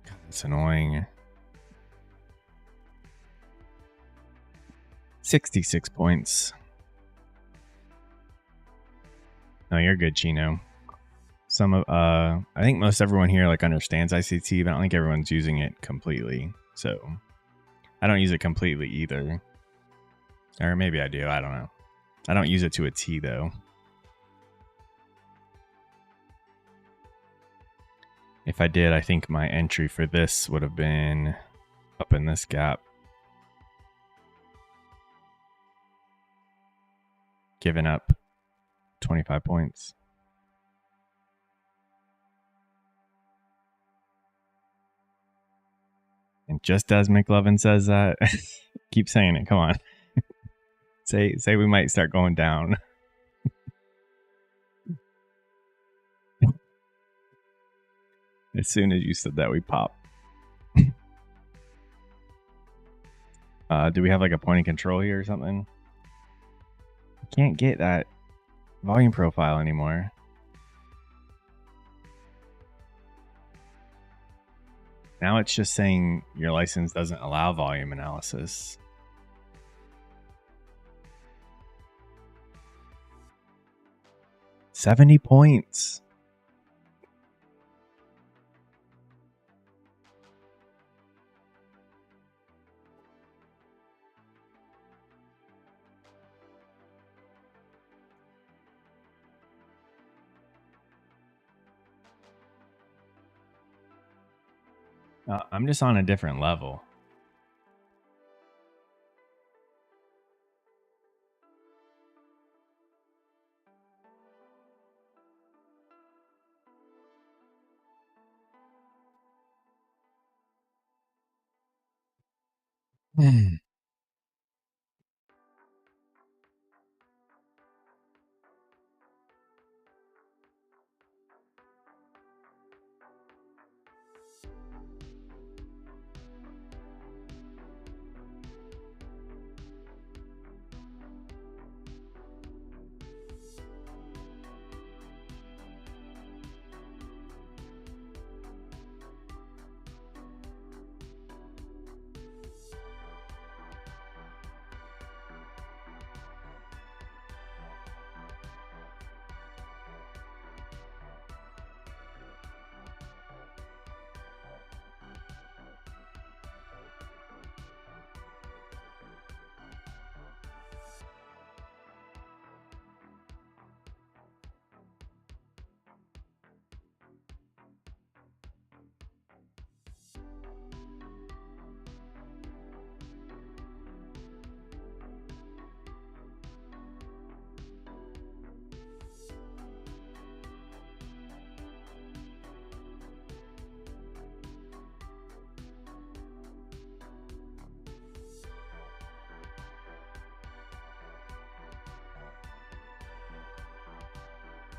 God, that's annoying. 66 points. No, you're good, Chino. Some of I think most everyone here like understands ICT, but I don't think everyone's using it completely. So I don't use it completely either. Or maybe I do, I don't know. I don't use it to a T though. If I did, I think my entry for this would have been up in this gap. Giving up 25 points. And just as McLovin says that, keep saying it. Come on. say we might start going down. As soon as you said that, we pop. Do we have like a point of control here or something? I can't get that volume profile anymore. Now it's just saying your license doesn't allow volume analysis. $70 points. I'm just on a different level.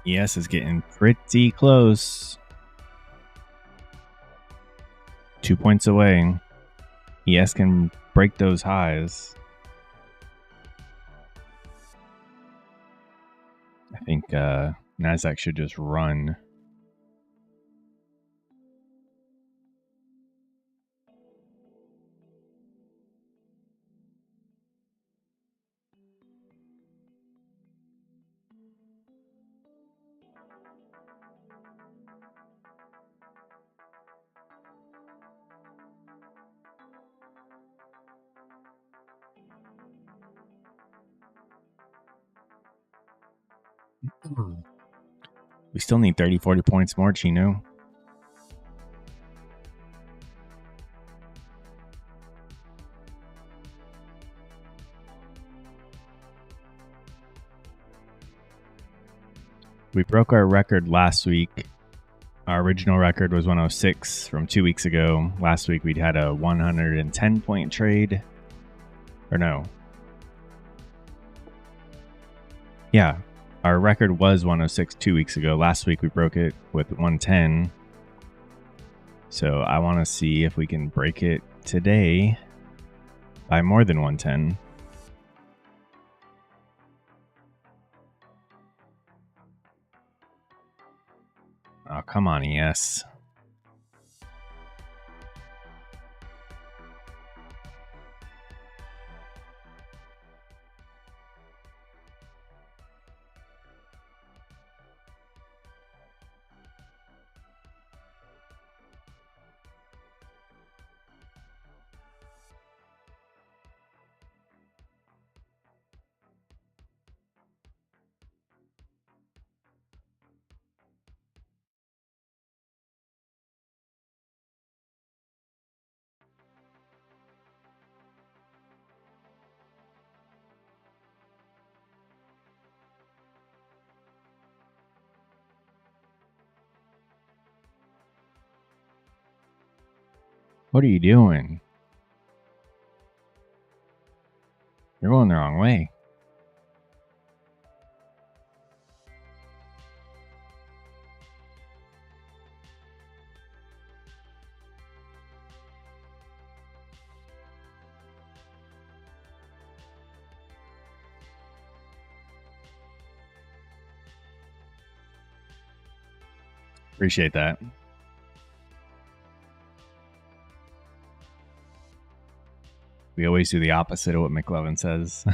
ES is getting pretty close. 2 points away. ES can break those highs. I think Nasdaq should just run. We still need 30, 40 points more, Chino. We broke our record last week. Our original record was 106 from 2 weeks ago. Last week we'd had a 110 point trade. Or no. Yeah. Our record was 106 2 weeks ago. Last week we broke it with 110. So I want to see if we can break it today by more than 110. Oh, come on, ES. What are you doing? You're going the wrong way. Appreciate that. We always do the opposite of what McLovin says.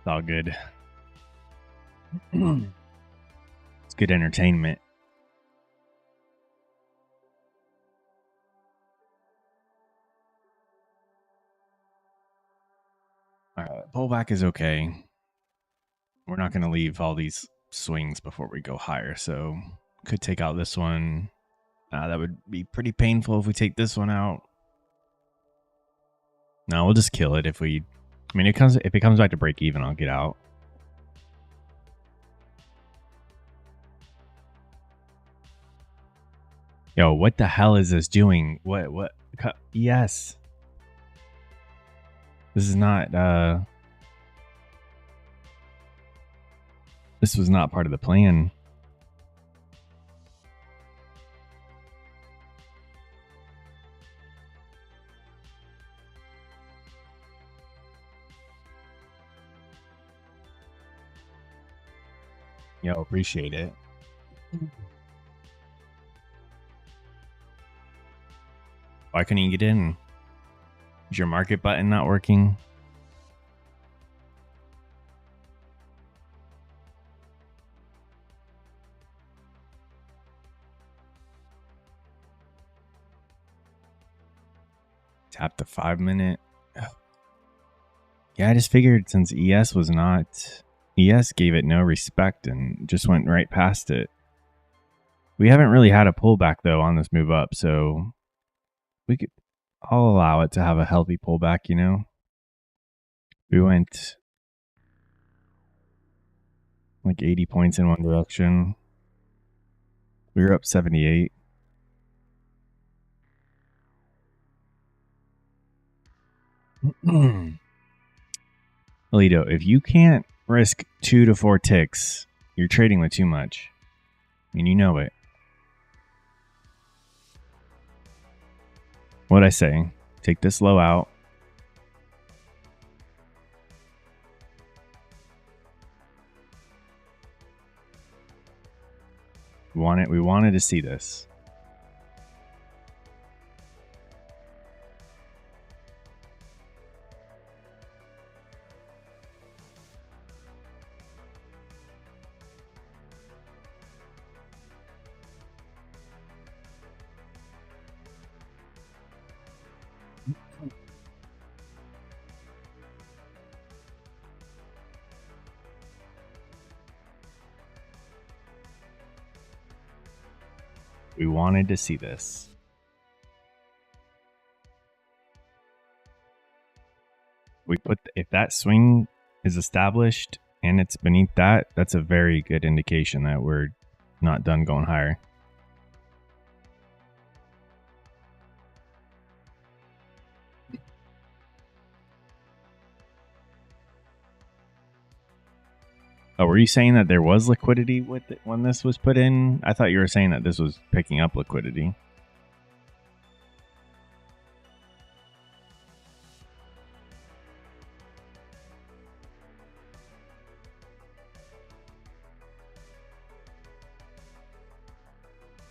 It's all good. It's good entertainment. All right, pullback is okay. We're not going to leave all these swings before we go higher, so could take out this one. That would be pretty painful if we take this one out. No, we'll just kill it if we... I mean, if it comes back to break even, I'll get out. Yo, what the hell is this doing? What? Yes. This is not, this was not part of the plan. Yo, appreciate it. Why couldn't you get in? Is your market button not working? Tap the 5-minute. Yeah, I just figured since ES was not... ES gave it no respect and just went right past it. We haven't really had a pullback, though, on this move up, so I'll allow it to have a healthy pullback, you know? We went like 80 points in one direction. We were up 78. Alito, if you can't risk 2 to 4 ticks, you're trading with too much. And you know it. What'd I say? Take this low out. We wanted to see this. We wanted to see this. If that swing is established and it's beneath that, that's a very good indication that we're not done going higher. Oh, were you saying that there was liquidity with it when this was put in? I thought you were saying that this was picking up liquidity.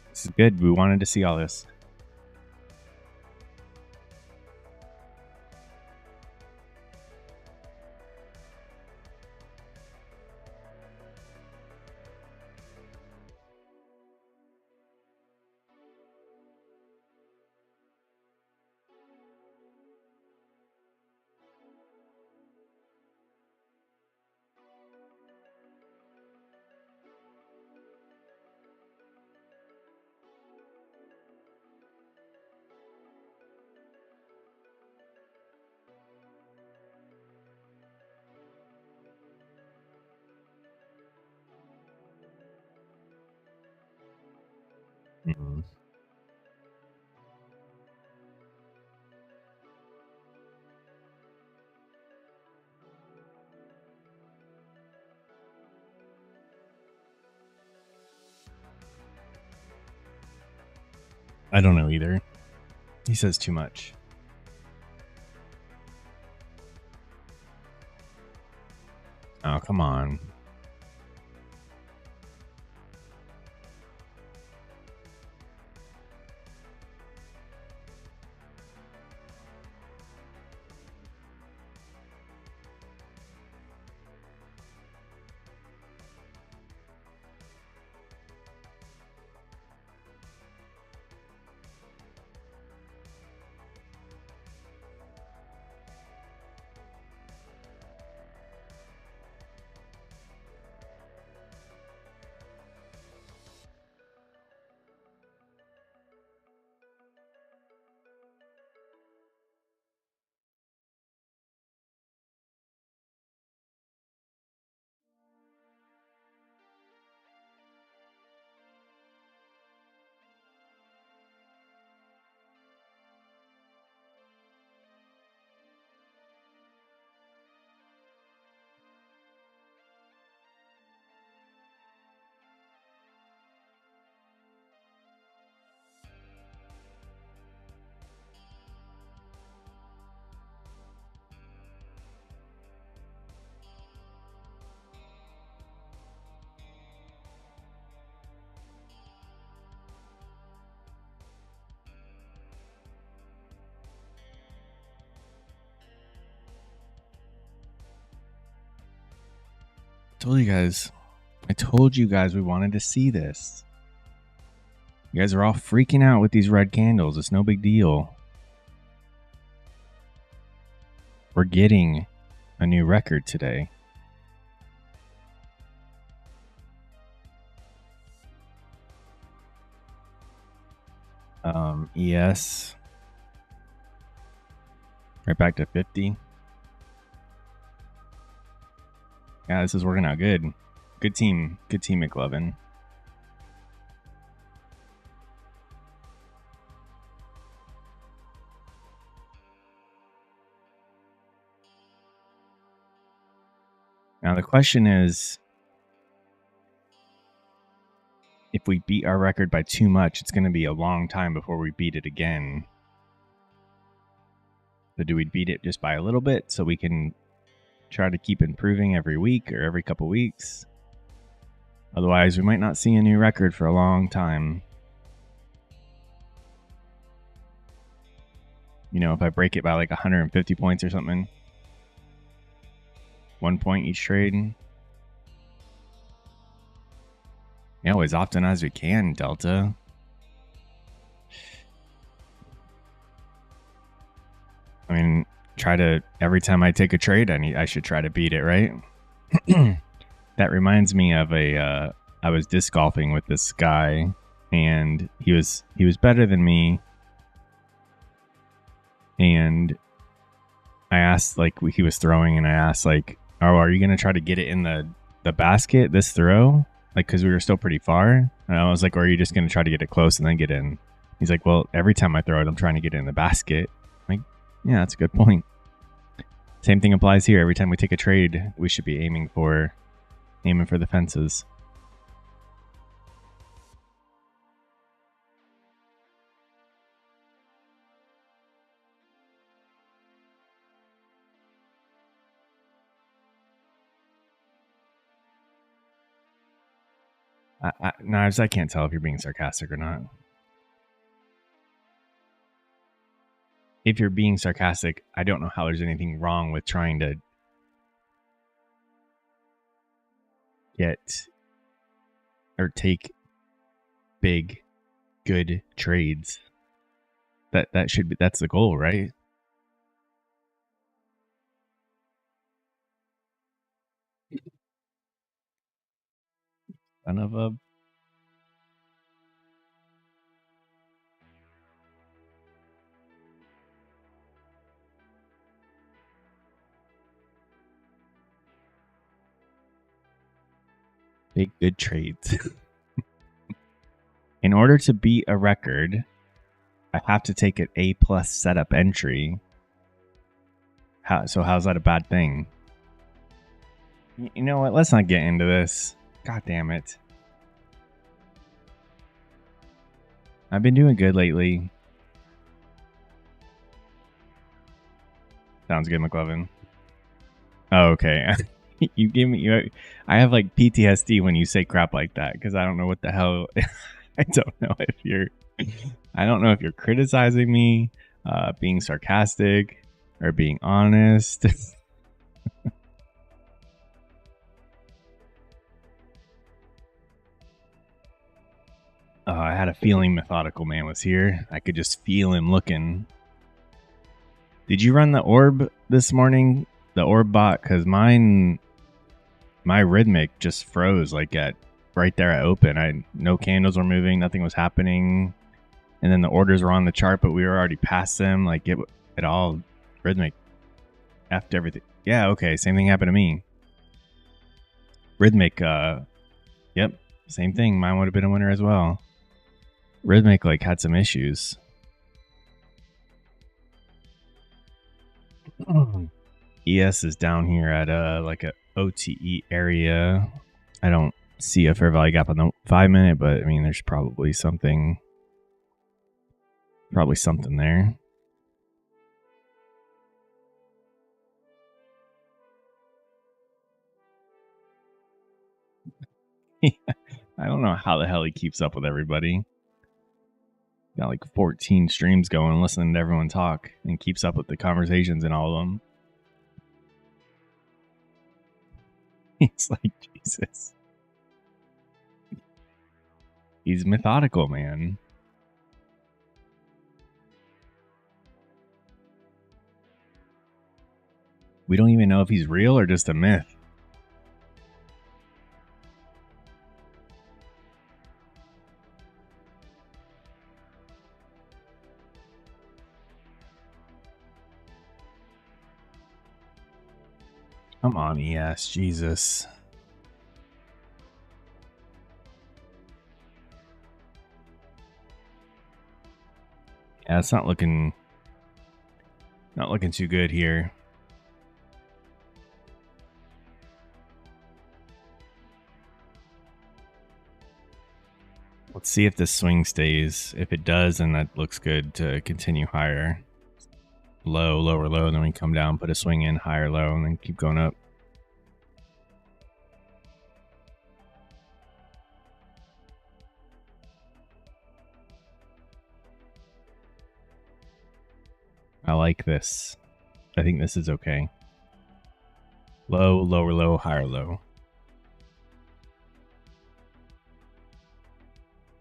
This is good. We wanted to see all this. Mm-hmm. I don't know either. He says too much. Oh, come on. told you guys. I told you guys we wanted to see this. You guys are all freaking out with these red candles. It's no big deal. We're getting a new record today. ES. Right back to 50. Yeah, this is working out good. Good team. Good team, McLovin. Now the question is, if we beat our record by too much, it's going to be a long time before we beat it again. So do we beat it just by a little bit so we can try to keep improving every week or every couple weeks? Otherwise, we might not see a new record for a long time. You know, if I break it by like 150 points or something. 1 point each trade. You know, as often as we can, Delta. I mean, try to, every time I take a trade, I should try to beat it, right? That reminds me of I was disc golfing with this guy, and he was better than me. And I asked, like, he was throwing, and I asked, like, oh, are you going to try to get it in the basket this throw? Like, because we were still pretty far. And I was like, or are you just going to try to get it close and then get in? He's like, well, every time I throw it, I'm trying to get it in the basket. I'm like, yeah, that's a good point. Same thing applies here. Every time we take a trade, we should be aiming for the fences. Knives, I can't tell if you're being sarcastic or not. If you're being sarcastic, I don't know how there's anything wrong with trying to get or take big, good trades. That should be, that's the goal, right? Son of a... Big, good trades. In order to beat a record, I have to take an A+ setup entry. So how's that a bad thing? You know what? Let's not get into this. God damn it. I've been doing good lately. Sounds good, McLovin. Oh, okay. You give me... I have like PTSD when you say crap like that, because I don't know what the hell... I don't know if you're... I don't know if you're criticizing me, being sarcastic, or being honest. I had a feeling Methodical Man was here. I could just feel him looking. Did you run the orb this morning? The orb bot? Because my rhythmic just froze like at right there at open. No candles were moving, nothing was happening. And then the orders were on the chart, but we were already past them. Like it all rhythmic effed everything. Yeah, okay. Same thing happened to me. Rhythmic, yep, same thing. Mine would have been a winner as well. Rhythmic like had some issues. ES is down here at like a OTE area. I don't see a fair value gap on the 5 minute, but I mean there's probably something there. I don't know how the hell he keeps up with everybody. Got like 14 streams going, listening to everyone talk, and keeps up with the conversations in all of them. He's like, Jesus. He's methodical, man. We don't even know if he's real or just a myth. Come on, ES. Jesus. Yeah, it's not looking too good here. Let's see if this swing stays. If it does, then that looks good to continue higher. Low, lower, low, and then we come down, put a swing in, higher, low, and then keep going up. I like this. I think this is okay. Low, lower, low, higher, low.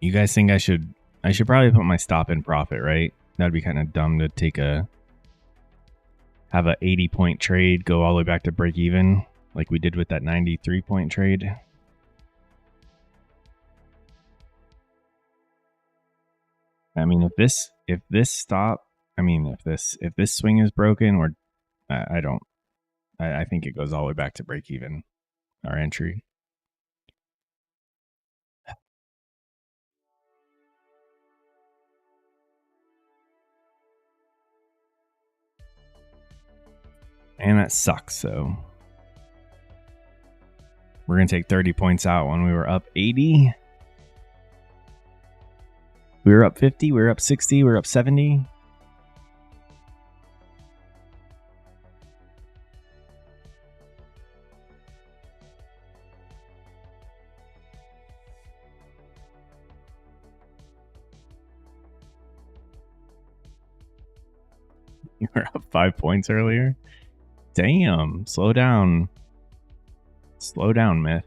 You guys think I should probably put my stop in profit, right? That'd be kind of dumb to have a 80-point trade go all the way back to break even, like we did with that 93-point trade. I mean, if this swing is broken, or I think it goes all the way back to break even, our entry. And that sucks, so we're going to take 30 points out when we were up 80. We were up 50, we were up 60, we were up 70. You were up 5 points earlier? Damn, slow down. Slow down, myth.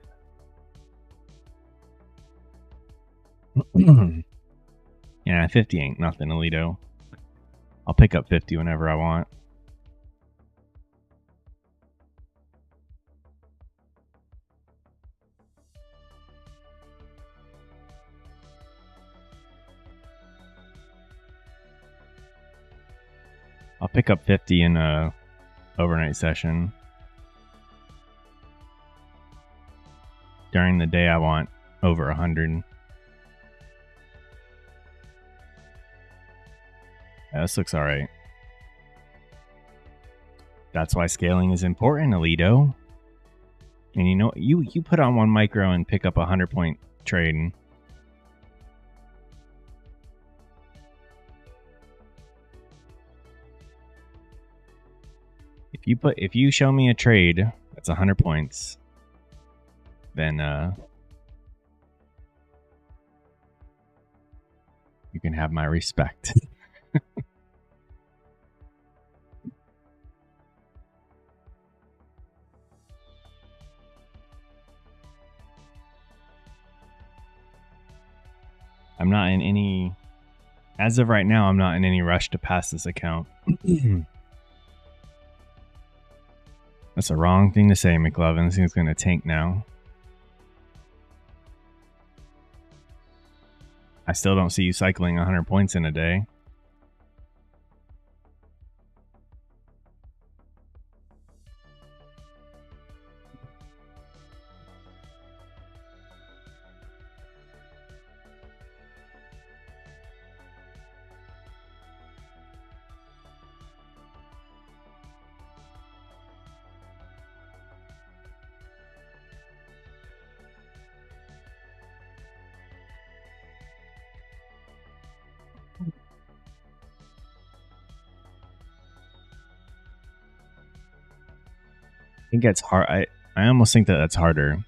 Yeah, 50 ain't nothing, Alito. I'll pick up 50 whenever I want. I'll pick up 50 in a overnight session. During the day, I want over 100. Yeah, this looks all right. That's why scaling is important, Alito. And you know, you put on one micro and pick up a 100-point trade. If you show me a trade that's 100 points, then you can have my respect. I'm not in any, as of right now, I'm not in any rush to pass this account. That's the wrong thing to say, McLovin. This thing's going to tank now. I still don't see you cycling 100 points in a day. I think that's hard. I almost think that that's harder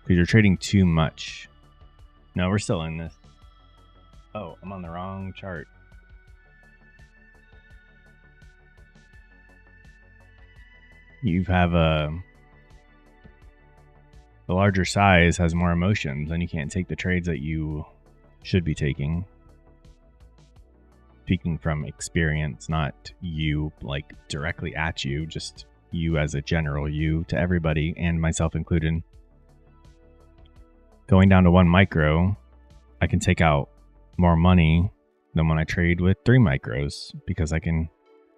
because you're trading too much. No, we're still in this. Oh, I'm on the wrong chart. You have a the larger size has more emotions, and you can't take the trades that you should be taking. Speaking from experience, not you like directly at you, just you as a general you to everybody, and myself included. Going down to 1 micro, I can take out more money than when I trade with 3 micros because I can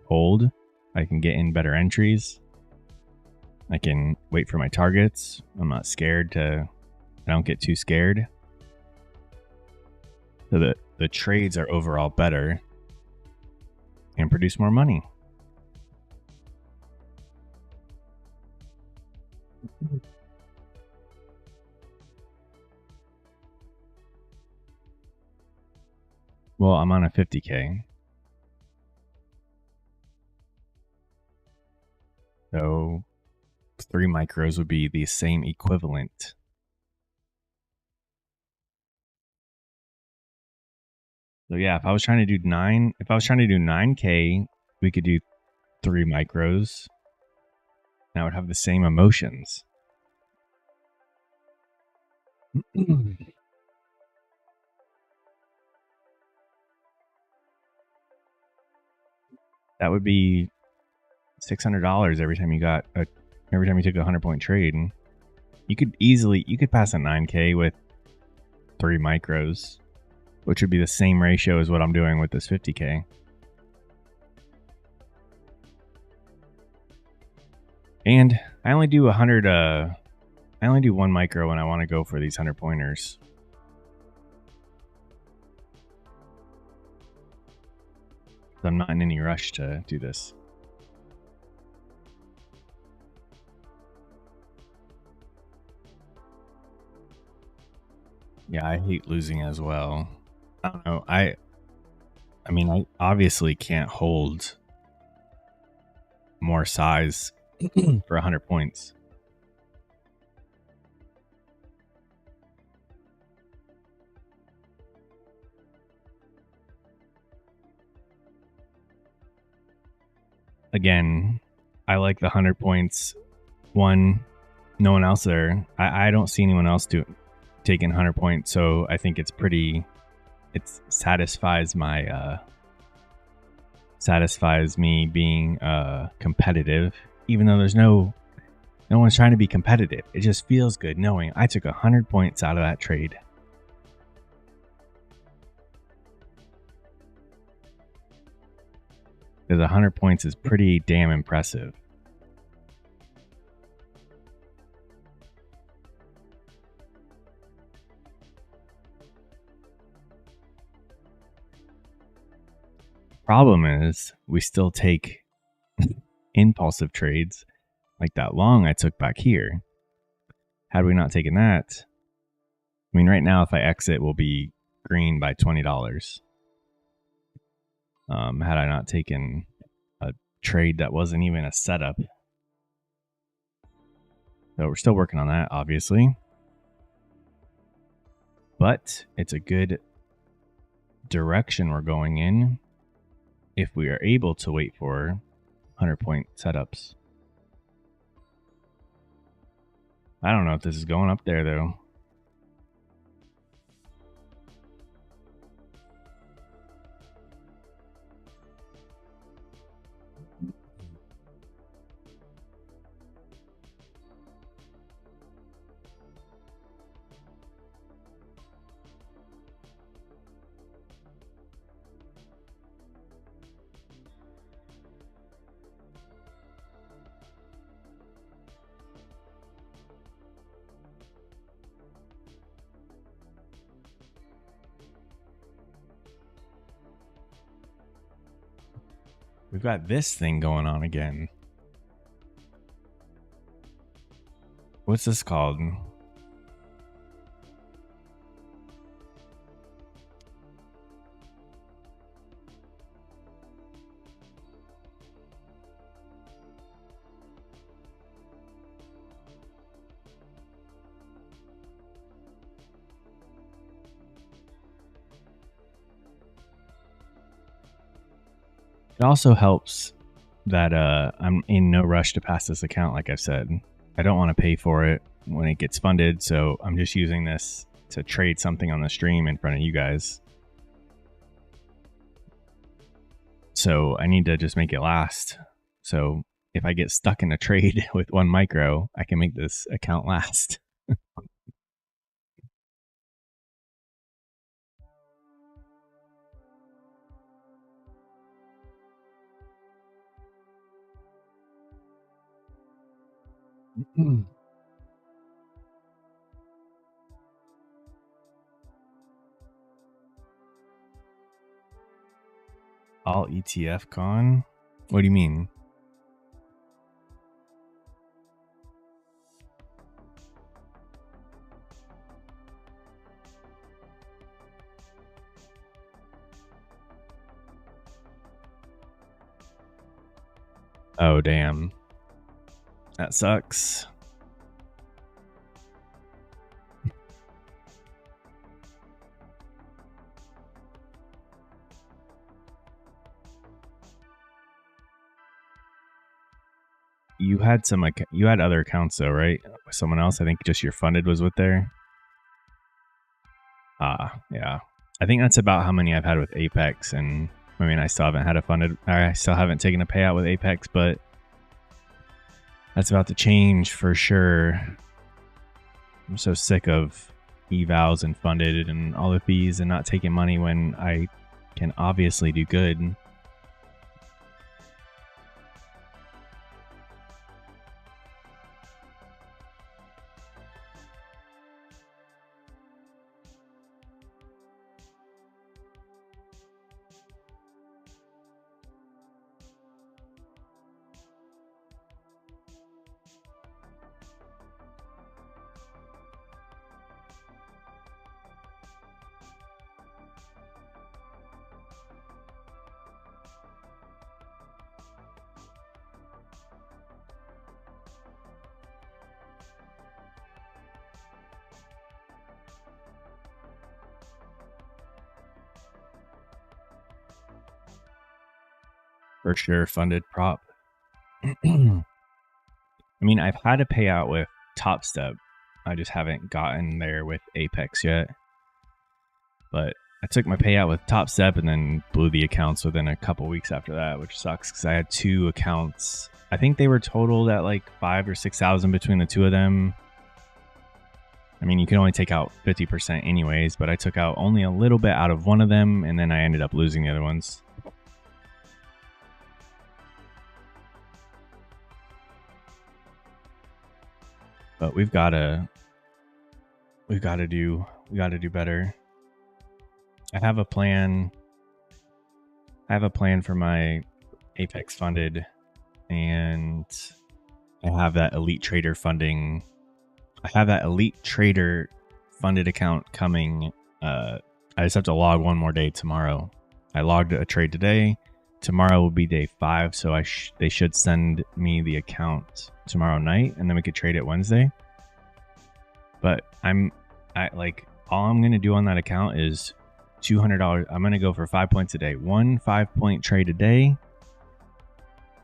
hold, I can get in better entries, I can wait for my targets. I'm not scared I don't get too scared. So the trades are overall better and produce more money. Well, I'm on a 50K. So 3 micros would be the same equivalent. So yeah, if I was trying to do 9K, we could do 3 micros. And I would have the same emotions. That would be $600 every time you took a 100-point trade. And you could pass a 9K with 3 micros, which would be the same ratio as what I'm doing with this 50K. And I only do 100. I only do 1 micro when I want to go for these 100-pointers. So I'm not in any rush to do this. Yeah, I hate losing as well. I don't know. I mean, I obviously can't hold more size for 100 points. Again, I like the 100 points. One, no one else there. I don't see anyone else taking 100 points, so I think it satisfies me being competitive, even though there's no one's trying to be competitive. It just feels good knowing I took 100 points out of that trade. Because 100 points is pretty damn impressive. Problem is, we still take impulsive trades like that long I took back here. Had we not taken that, I mean, right now, if I exit, we'll be green by $20. Had I not taken a trade that wasn't even a setup. So we're still working on that, obviously. But it's a good direction we're going in if we are able to wait for 100-point setups. I don't know if this is going up there, though. We've got this thing going on again. What's this called? It also helps that I'm in no rush to pass this account, like I said. I don't want to pay for it. when it gets funded. So I'm just using this to trade something on the stream in front of you guys. So I need to just make it last. So if I get stuck in a trade with 1 micro, I can make this account last. All ETF con? What do you mean? Oh, damn. That sucks. You had other accounts though, right? With someone else. I think just your funded was with there. Yeah. I think that's about how many I've had with Apex, and I mean, I still haven't had a funded. I still haven't taken a payout with Apex, but that's about to change for sure. I'm so sick of evals and funded and all the fees and not taking money when I can obviously do good. For sure, funded prop. I mean, I've had a payout with Top Step. I just haven't gotten there with Apex yet. But I took my payout with Top Step and then blew the accounts within a couple weeks after that, which sucks because I had 2 accounts. I think they were totaled at like 5,000 or 6,000 between the 2 of them. I mean, you can only take out 50% anyways, but I took out only a little bit out of one of them, and then I ended up losing the other ones. But we've got to do better. I have a plan. I have a plan for my Apex funded, and I have that Elite Trader funding. I have that Elite Trader funded account coming. I just have to log one more day tomorrow. I logged a trade today. Tomorrow will be day 5, so they should send me the account tomorrow night, and then we could trade it Wednesday. But all I'm gonna do on that account is $200. I'm gonna go for 5 points a day. 1 5-point trade a day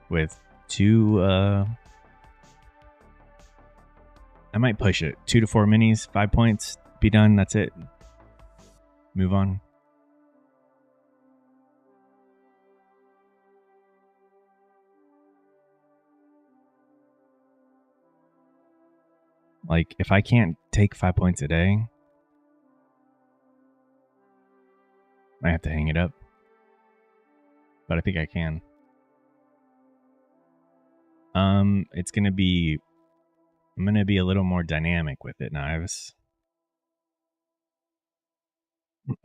with 2. I might push it 2 to 4 minis, 5 points, be done. That's it. Move on. Like, if I can't take 5 points a day, I have to hang it up. But I think I can. I'm gonna be a little more dynamic with it, Knives.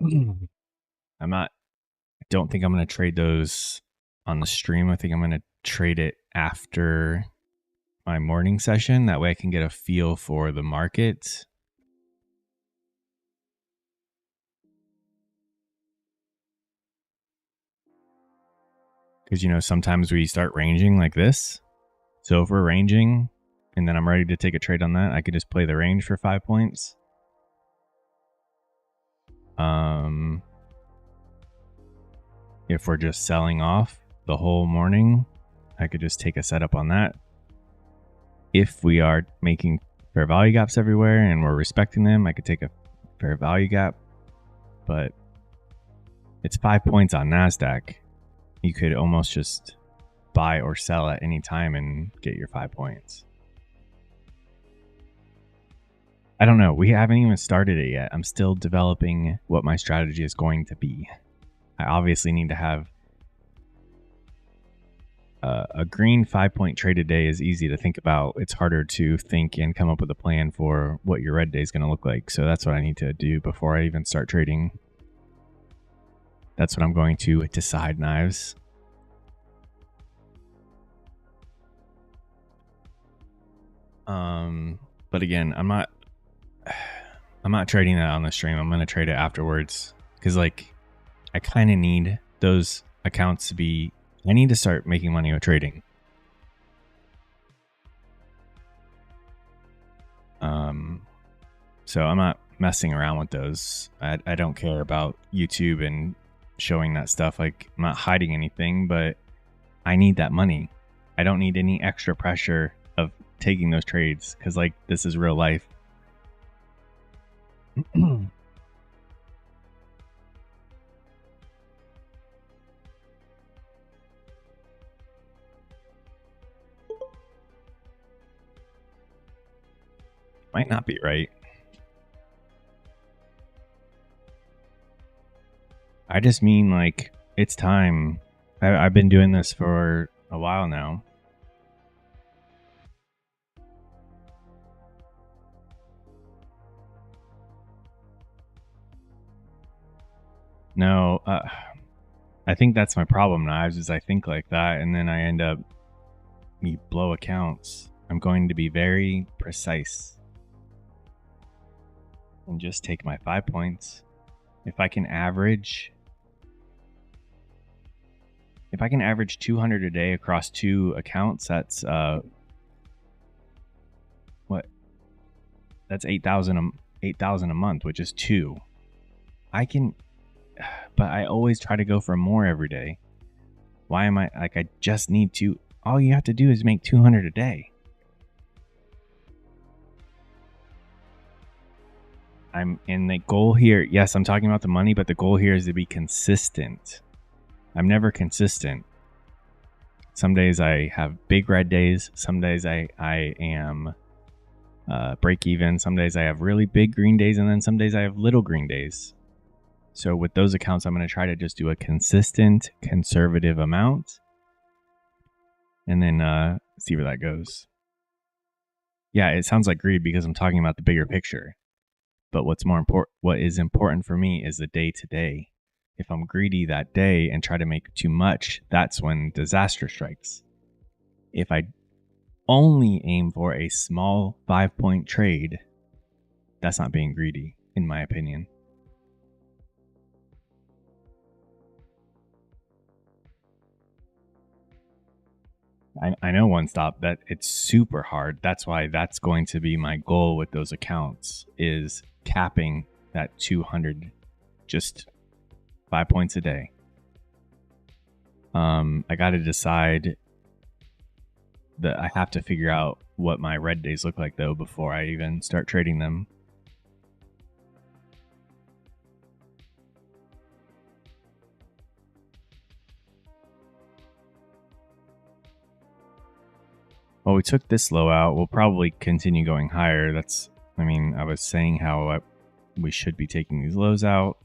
I don't think I'm gonna trade those on the stream. I think I'm gonna trade it after my morning session. That way I can get a feel for the market. Because, you know, sometimes we start ranging like this. So if we're ranging and then I'm ready to take a trade on that, I could just play the range for 5 points. If we're just selling off the whole morning, I could just take a setup on that. If we are making fair value gaps everywhere and we're respecting them, I could take a fair value gap, but it's 5 points on Nasdaq. You could almost just buy or sell at any time and get your 5 points. I don't know. We haven't even started it yet. I'm still developing what my strategy is going to be. I obviously need to have a green 5-point trade a day is easy to think about. It's harder to think and come up with a plan for what your red day is going to look like. So that's what I need to do before I even start trading. That's what I'm going to decide, Knives. But again, I'm not trading that on the stream. I'm going to trade it afterwards because like I kind of need those accounts to be, I need to start making money with trading. So I'm not messing around with those. I don't care about YouTube and showing that stuff. Like I'm not hiding anything, but I need that money. I don't need any extra pressure of taking those trades because like this is real life. Might not be right. I just mean like it's time. I've been doing this for a while now. No, I think that's my problem, Knives, is I think like that and then I end up me blow accounts. I'm going to be very precise and just take my 5 points. If I can average 200 a day across 2 accounts, that's what? That's 8,000 a month, which is 2. I can, but I always try to go for more every day. Why am I like I just need to? All you have to do is make 200 a day. I'm in the goal here. Yes, I'm talking about the money, but the goal here is to be consistent. I'm never consistent. Some days I have big red days. Some days I am break even. Some days I have really big green days, and then some days I have little green days. So with those accounts, I'm going to try to just do a consistent, conservative amount, and then see where that goes. Yeah, it sounds like greed because I'm talking about the bigger picture. But what is important for me is the day to day. If I'm greedy that day and try to make too much, that's when disaster strikes. If I only aim for a small 5-point trade, that's not being greedy, in my opinion. I know one stop that it's super hard. That's why that's going to be my goal with those accounts is capping that 200, just 5 points a day. I got to decide that I have to figure out what my red days look like though before I even start trading them. Well, we took this low out. We'll probably continue going higher. I was saying how we should be taking these lows out.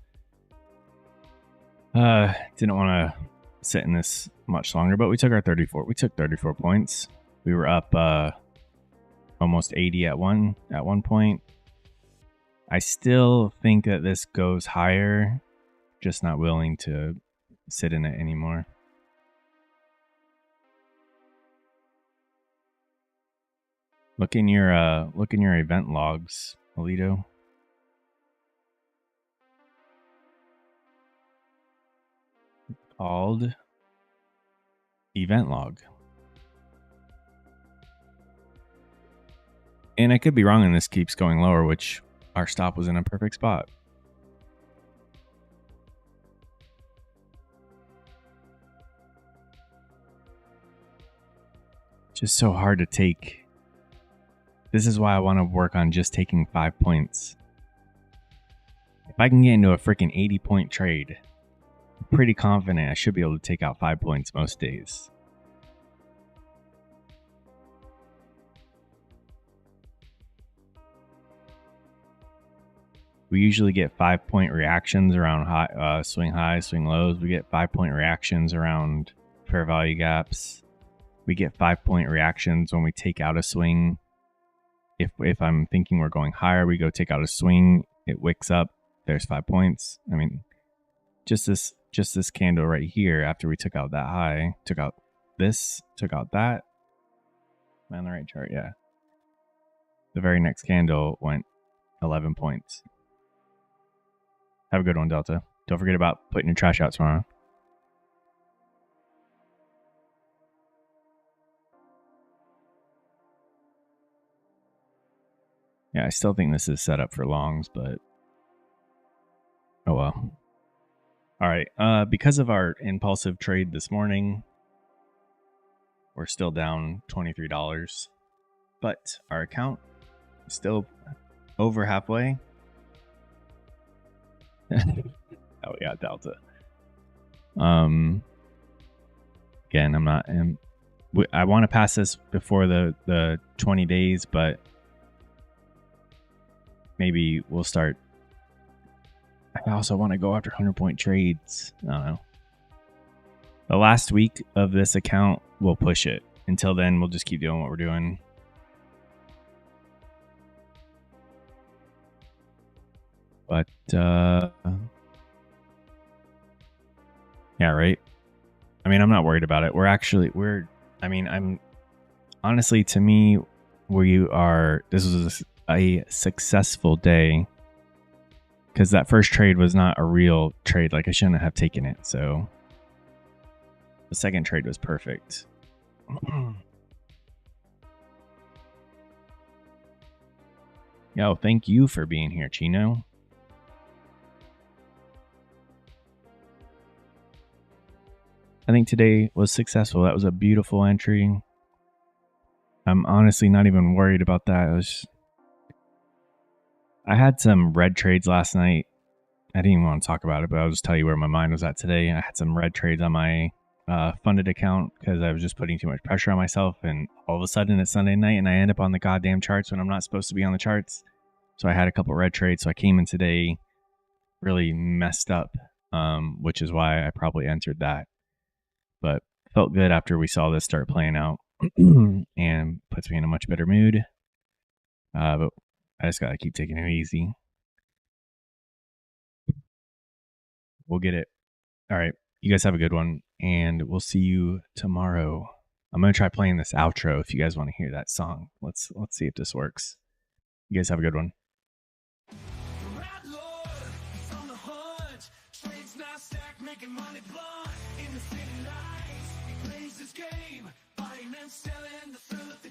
Didn't want to sit in this much longer, but we took our 34. We took 34 points. We were up almost 80 at one point. I still think that this goes higher, just not willing to sit in it anymore. Look in your event logs, Alito. Called event log. And I could be wrong and this keeps going lower, which our stop was in a perfect spot. Just so hard to take This is why I want to work on just taking 5 points. If I can get into a freaking 80-point trade, I'm pretty confident I should be able to take out 5 points most days. We usually get 5-point reactions around swing highs, swing lows. We get 5-point reactions around fair value gaps. We get 5-point reactions when we take out a swing. If I'm thinking we're going higher, we go take out a swing. It wicks up. There's 5 points. I mean, just this candle right here. After we took out that high, took out this, took out that. Am I on the right chart? Yeah. The very next candle went 11 points. Have a good one, Delta. Don't forget about putting your trash out tomorrow. Yeah, I still think this is set up for longs, but oh well. All right. Because of our impulsive trade this morning, we're still down $23, but our account is still over halfway. Oh yeah, Delta. Again, I want to pass this before the 20 days, but maybe we'll start. I also want to go after 100-point trades. I don't know. The last week of this account will push it. Until then, we'll just keep doing what we're doing. But yeah, right. I mean, I'm not worried about it. I'm honestly, to me, this was a successful day because that first trade was not a real trade. Like, I shouldn't have taken it. So the second trade was perfect. Yo, thank you for being here, Chino. I think today was successful. That was a beautiful entry. I'm honestly not even worried about that. I had some red trades last night. I didn't even want to talk about it, but I'll just tell you where my mind was at today. I had some red trades on my funded account because I was just putting too much pressure on myself, and all of a sudden it's Sunday night and I end up on the goddamn charts when I'm not supposed to be on the charts. So I had a couple red trades. So I came in today really messed up, which is why I probably entered that. But felt good after we saw this start playing out and puts me in a much better mood. But I just gotta keep taking it easy. We'll get it. All right. You guys have a good one, and we'll see you tomorrow. I'm gonna try playing this outro if you guys want to hear that song. Let's see if this works. You guys have a good one. Nasdaq, making money blind in the city lights. He plays this game, buying and selling the thrill of the